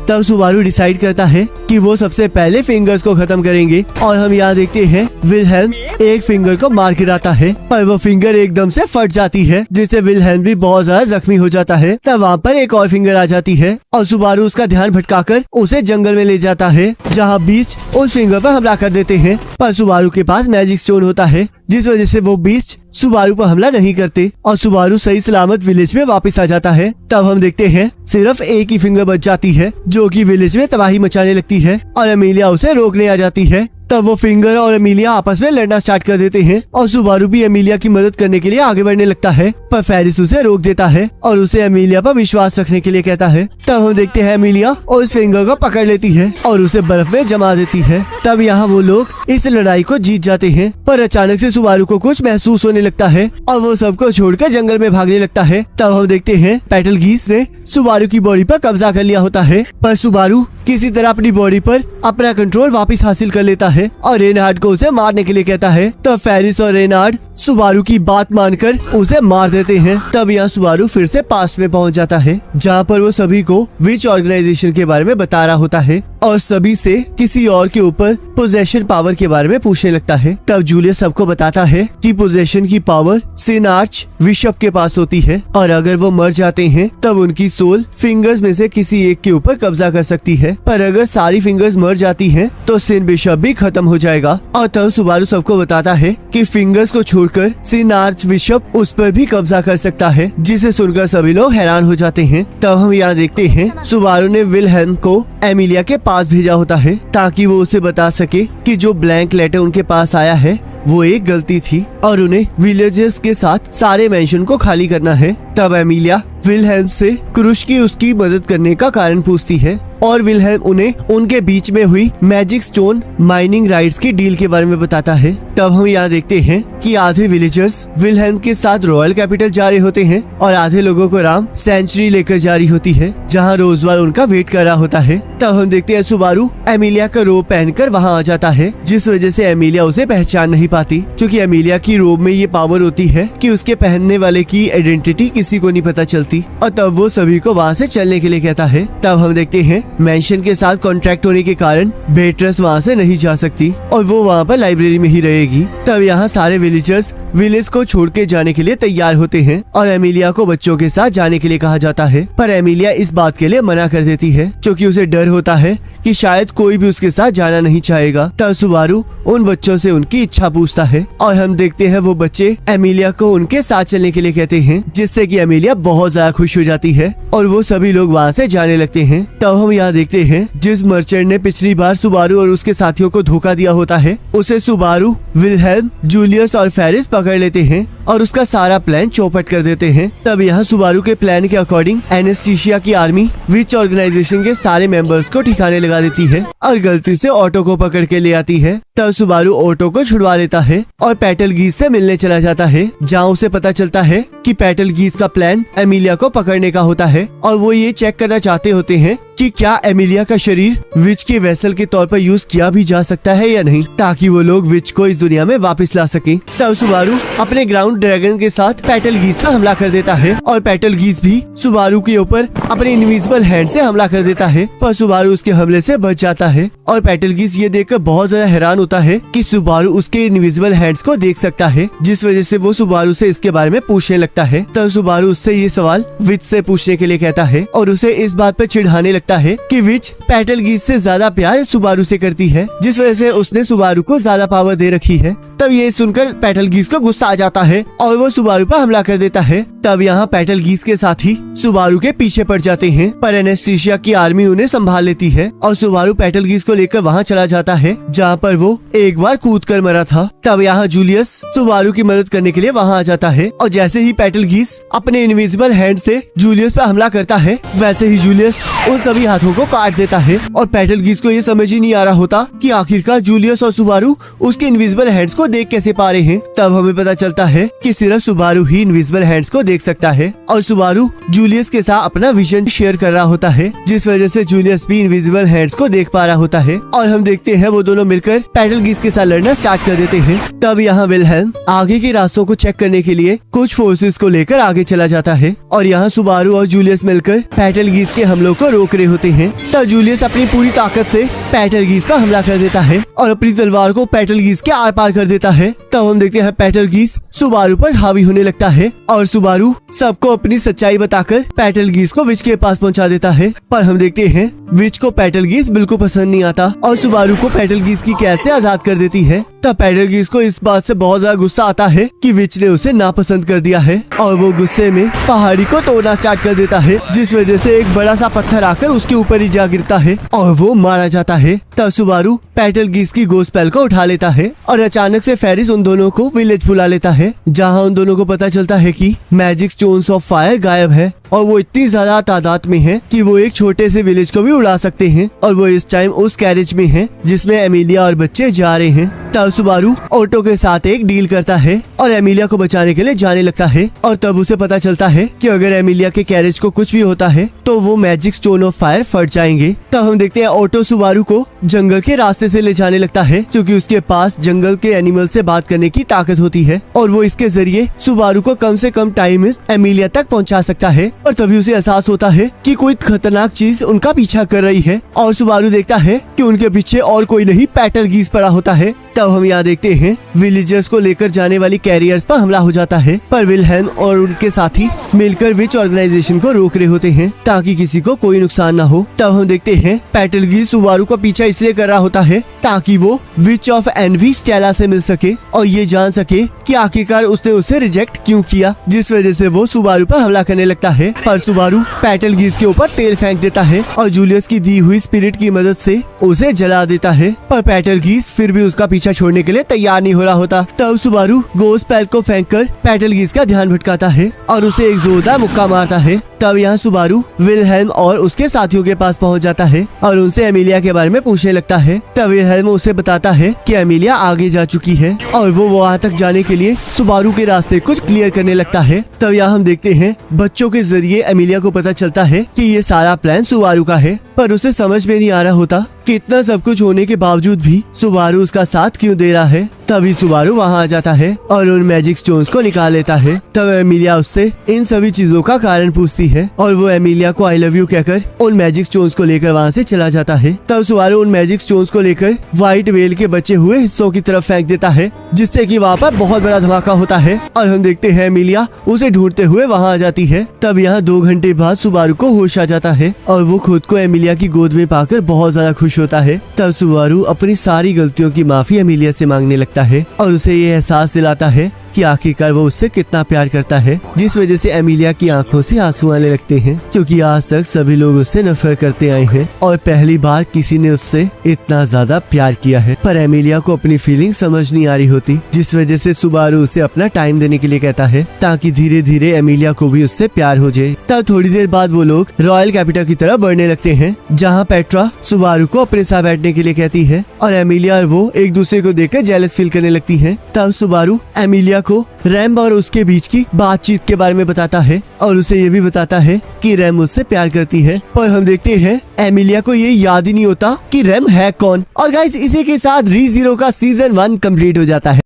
तब सुबारू डिसाइड करता है कि वो सबसे पहले फिंगर्स को खत्म करेंगे और हम यहाँ देखते हैं विलहेल्म एक फिंगर को मार गिराता है, पर वो फिंगर एकदम से फट जाती है जिससे विलहेल्म भी बहुत ज्यादा जख्मी हो जाता है। तब वहाँ पर एक और फिंगर आ जाती है और सुबारू उसका ध्यान भटकाकर उसे जंगल में ले जाता है जहाँ बीस्ट उस फिंगर पर हमला कर देते हैं, पर सुबारू के पास मैजिक स्टोन होता है जिस वजह से वो बीस्ट सुबारू पर हमला नहीं करते और सुबारू सही सलामत विलेज में वापस आ जाता है। तब हम देखते हैं सिर्फ एक ही फिंगर बच जाती है जो कि विलेज में तबाही मचाने लगती है और एमिलिया उसे रोकने आ जाती है। तब वो फिंगर और एमिलिया आपस में लड़ना स्टार्ट कर देते हैं और सुबारू भी एमिलिया की मदद करने के लिए आगे बढ़ने लगता है, पर फेरिस उसे रोक देता है और उसे एमिलिया पर विश्वास रखने के लिए कहता है। तब हम देखते हैं एमिलिया उस फिंगर को पकड़ लेती है और उसे बर्फ में जमा देती है। तब यहाँ वो लोग इस लड़ाई को जीत जाते हैं, पर अचानक से सुबारू को कुछ महसूस होने लगता है और वो सबको छोड़कर जंगल में भागने लगता है। तब हम देखते हैं पेटलगीस ने सुबारू की बॉडी पर कब्जा कर लिया होता है, पर सुबारू किसी तरह अपनी बॉडी पर अपना कंट्रोल वापस हासिल कर लेता है और रेनहार्ड को उसे मारने के लिए कहता है। तब फेरिस और रेनहार्ड सुबारू की बात मानकर उसे मार देते हैं। तब यहाँ सुबारू फिर से पास्ट में पहुंच जाता है जहाँ पर वो सभी को विच ऑर्गेनाइजेशन के बारे में बता रहा होता है और सभी से किसी और के ऊपर पोजेशन पावर के बारे में पूछने लगता है। तब जूलियस सबको बताता है कि पोजेशन की पावर सिन आर्च बिशप के पास होती है और अगर वो मर जाते हैं तब उनकी सोल फिंगर्स में से किसी एक के ऊपर कब्जा कर सकती है, पर अगर सारी फिंगर्स मर जाती हैं तो सिन बिशप भी खत्म हो जाएगा। और तब सुबारू सबको बताता है कि फिंगर्स को छोड़कर सिन आर्च बिशप उस पर भी कब्जा कर सकता है, जिसे सुनकर सभी लोग हैरान हो जाते हैं। तब हम यहाँ देखते हैं सुबारू ने विलहेल्म को एमिलिया के पास भेजा होता है ताकि वो उसे बता सके कि जो ब्लैंक लेटर उनके पास आया है वो एक गलती थी और उन्हें विलेजर्स के साथ सारे मेंशन को खाली करना है। तब एमिलिया विलहेल्म से क्रूश की उसकी मदद करने का कारण पूछती है और विलहेल्म उन्हें उनके बीच में हुई मैजिक स्टोन माइनिंग राइट्स की डील के बारे में बताता है। तब हम यहाँ देखते हैं कि आधे विलेजर्स विलहेल्म के साथ रॉयल कैपिटल जा रहे होते हैं और आधे लोगों को राम सेंचुरी लेकर जा रही होती है जहाँ रोजवाल उनका वेट कर रहा होता है। तब हम देखते हैं सुबारू एमिलिया का रोब पहनकर वहाँ आ जाता है, जिस वजह से एमिलिया उसे पहचान नहीं पाती क्योंकि एमिलिया की रोब में ये पावर होती है कि उसके पहनने वाले की आइडेंटिटी किसी को नहीं पता चलती और तब वो सभी को वहाँ से चलने के लिए कहता है। तब हम देखते हैं मेंशन के साथ कॉन्ट्रैक्ट होने के कारण बेट्रस वहाँ से नहीं जा सकती और वो वहाँ पर लाइब्रेरी में ही रहेगी। तब यहाँ सारे विलेजर्स विलेज को छोड़ के जाने के लिए तैयार होते हैं और एमिलिया को बच्चों के साथ जाने के लिए कहा जाता है, पर एमिलिया इस बात के लिए मना कर देती है क्योंकि उसे डर होता है कि शायद कोई भी उसके साथ जाना नहीं चाहेगा। तब सुबारू उन बच्चों से उनकी इच्छा पूछता है और हम देखते हैं वो बच्चे एमिलिया को उनके साथ चलने के लिए कहते हैं, जिससे कि एमिलिया बहुत ज्यादा खुश हो जाती है और वो सभी लोग वहाँ से जाने लगते हैं। तब हम यहाँ देखते हैं जिस मर्चेंट ने पिछली बार सुबारू और उसके साथियों को धोखा दिया होता है उसे सुबारू, विलहेल्म, जूलियस और फेरिस पकड़ पकड़ लेते हैं और उसका सारा प्लान चौपट कर देते हैं। तब यहाँ सुबारू के प्लान के अकॉर्डिंग एनेस्थीसिया की आर्मी विच ऑर्गेनाइजेशन के सारे मेंबर्स को ठिकाने लगा देती है और गलती से ऑटो को पकड़ के ले आती है। तब सुबारू ऑटो को छुड़वा लेता है और पेटलगीज से मिलने चला जाता है, जहाँ उसे पता चलता है कि पेटलगीज का प्लान एमिलिया को पकड़ने का होता है और वो ये चेक करना चाहते होते हैं कि क्या एमिलिया का शरीर विच के वेसल के तौर पर यूज किया भी जा सकता है या नहीं, ताकि वो लोग विच को इस दुनिया में वापस ला सके। तब सुबारू अपने ग्राउंड ड्रैगन के साथ पेटलगीज पर हमला कर देता है और पेटलगीज भी सुबारू के ऊपर अपने इनविजिबल हैंड से हमला कर देता है, पर सुबारू उसके हमले से बच जाता है। और पेटलगीज ये देखकर बहुत ज्यादा हैरान होता है कि सुबारू उसके इनविजिबल हैंड्स को देख सकता है, जिस वजह से वो सुबारू से इसके बारे में पूछने लगता है। तब सुबारू उससे ये सवाल विच से पूछने के लिए कहता है और उसे इस बात पर चिढ़ाने लगता है कि विच पेटलगीज से ज्यादा प्यार सुबारू से करती है, जिस वजह से उसने सुबारू को ज्यादा पावर दे रखी है। तब ये सुनकर पेटलगीज को गुस्सा आ जाता है और वो सुबारू पर हमला कर देता है। तब यहाँ पेटलगीज के साथी सुबारू के पीछे पड़ जाते हैं, पर एनेस्थीसिया की आर्मी उन्हें संभाल लेती है और सुबारू पेटलगीज को लेकर वहाँ चला जाता है जहाँ पर वो एक बार कूद कर मरा था। तब यहाँ जूलियस सुबारू की मदद करने के लिए वहाँ आ जाता है और जैसे ही पेटलगीज अपने इनविजिबल हैंड से जूलियस पर हमला करता है, वैसे ही जूलियस उन सभी हाथों को काट देता है और पेटलगीज को ये समझ ही नहीं आ रहा होता कि आखिरकार जूलियस और सुबारू उसके इनविजिबल हैंड्स को देख कैसे पा रहे हैं। तब हमें पता चलता है कि सिर्फ सुबारू ही इनविजिबल हैंड्स को देख सकता है और सुबारू जूलियस के साथ अपना विजन शेयर कर रहा होता है, जिस वजह से जूलियस भी इनविजिबल हैंड्स को देख पा रहा होता है और हम देखते हैं वो दोनों मिलकर पेटलगीज के साथ लड़ना स्टार्ट कर देते हैं। तब यहाँ विलहेल्म आगे के रास्तों को चेक करने के लिए कुछ फोर्सेस को लेकर आगे चला जाता है और यहाँ सुबारू और जूलियस मिलकर पेटलगीज के हमलों को रोक रहे होते हैं। तब जूलियस अपनी पूरी ताकत से पेटलगीज पर हमला कर देता है और अपनी तलवार को पेटलगीज के आर पार कर देता है। तब हम देखते हैं पेटलगीज सुबारू पर हावी होने लगता है और सुबारू सबको अपनी सच्चाई बताकर पेटलगीज को विच के पास पहुंचा देता है। पर हम देखते हैं विच को पेटलगीज बिल्कुल पसंद नहीं आता और सुबारू को पेटलगीज की कैद से आजाद कर देती है। तब पेटलगीज को इस बात से बहुत ज्यादा गुस्सा आता है कि विच ने उसे नापसंद कर दिया है और वो गुस्से में पहाड़ी को तोड़ना स्टार्ट कर देता है, जिस वजह से एक बड़ा सा पत्थर आकर उसके ऊपर ही जा गिरता है और वो मारा जाता है। तब सुबारू पेटलगीज की गोस्पेल को उठा लेता है और अचानक से फेरिस उन दोनों को विलेज बुला लेता है, जहाँ उन दोनों को पता चलता है कि मैजिक स्टोन्स ऑफ फायर गायब है और वो इतनी ज्यादा तादाद में है कि वो एक छोटे से विलेज को भी उड़ा सकते हैं और वो इस टाइम उस कैरेज में है जिसमें एमिलिया और बच्चे जा रहे हैं। तब सुबारू ऑटो के साथ एक डील करता है और एमिलिया को बचाने के लिए जाने लगता है और तब उसे पता चलता है कि अगर एमिलिया के कैरेज को कुछ भी होता है तो वो मैजिक स्टोन ऑफ फायर फट जाएंगे। तब हम देखते हैं ऑटो सुबारू को जंगल के रास्ते से ले जाने लगता है, क्योंकि उसके पास जंगल के एनिमल से बात करने की ताकत होती है और वो इसके जरिए सुबारू को कम से कम टाइम में एमिलिया तक पहुंचा सकता है। और तभी उसे एहसास होता है कि कोई खतरनाक चीज उनका पीछा कर रही है और सुबारू देखता है कि उनके पीछे और कोई नहीं पेटलगीज पड़ा होता है। तब हम यहाँ देखते हैं विलेजर्स को लेकर जाने वाली कैरियर्स पर हमला हो जाता है, पर विलहेल्म और उनके साथी मिलकर विच ऑर्गेनाइजेशन को रोक रहे होते हैं ताकि किसी को कोई नुकसान न हो। तब हम देखते हैं पेटलगीज सुबारू का पीछा इसलिए कर रहा होता है ताकि वो विच ऑफ एनवी स्टेला से मिल सके और ये जान सके कि आखिरकार उसने उसे रिजेक्ट क्यों किया, जिस वजह से वो सुबारू पर हमला करने लगता है। पर सुबारू पेटलगीज के ऊपर तेल फेंक देता है और जूलियस की दी हुई स्पिरिट की मदद से उसे जला देता है, पर पेटलगीज फिर भी उसका पीछा छोड़ने के लिए तैयार नहीं हो रहा होता। तब सुबारू गोस्पेल को फेंककर पेटलगीज का ध्यान भटकाता है और उसे एक जोरदार मुक्का मारता है। तब यहाँ सुबारू विलहेल्म और उसके साथियों के पास पहुँच जाता है और उनसे एमिलिया के बारे में पूछने लगता है। तब विलहेल्म उसे बताता है कि एमिलिया आगे जा चुकी है और वो वहाँ तक जाने के लिए सुबारू के रास्ते कुछ क्लियर करने लगता है। तब यहाँ हम देखते हैं बच्चों के जरिए एमिलिया को पता चलता है कि ये सारा प्लान सुबारू का है, पर उसे समझ में नहीं आ रहा होता कि इतना सब कुछ होने के बावजूद भी सुबारू उसका साथ क्यों दे रहा है। तभी सुबारू वहाँ आ जाता है और उन मैजिक स्टोन्स को निकाल लेता है। तब एमिलिया उससे इन सभी चीजों का कारण पूछती है और वो एमिलिया को आई लव यू कहकर उन मैजिक स्टोन्स को लेकर वहाँ से चला जाता है। तब सुबारू उन मैजिक स्टोन्स को लेकर व्हाइट वेल के बचे हुए हिस्सों की तरफ फेंक देता है, जिससे कि वहाँ पर बहुत बड़ा धमाका होता है और हम देखते हैं एमिलिया उसे ढूंढते हुए वहाँ आ जाती है। तब यहाँ 2 घंटे बाद सुबारू को होश आ जाता है और वो खुद को एमिलिया की गोद में पाकर बहुत ज्यादा खुश होता है। तब सुबारू अपनी सारी गलतियों की माफी एमिलिया से मांगने लगता है और उसे ये एहसास दिलाता है कि आखिरकार वो उससे कितना प्यार करता है, जिस वजह से एमिलिया की आंखों से आंसू आने लगते हैं, क्योंकि आज तक सभी लोग उससे नफरत करते आए हैं और पहली बार किसी ने उससे इतना ज्यादा प्यार किया है। पर एमिलिया को अपनी फीलिंग समझ नहीं आ रही होती, जिस वजह से सुबारू उसे अपना टाइम देने के लिए कहता है ताकि धीरे धीरे एमिलिया को भी उससे प्यार हो जाए। तब थोड़ी देर बाद वो लोग रॉयल कैपिटल की तरफ बढ़ने लगते हैं, जहाँ पेट्रा सुबारू को अपने साथ बैठने के लिए कहती है और एमिलिया और वो एक दूसरे को देखकर जेलस फील करने लगती हैं। तब सुबारू एमिलिया को रैम और उसके बीच की बातचीत के बारे में बताता है और उसे ये भी बताता है कि रैम उससे प्यार करती है। पर हम देखते हैं एमिलिया को ये याद ही नहीं होता कि रैम है कौन। और गाइस, इसी के साथ री जीरो का सीजन 1 कंप्लीट हो जाता है।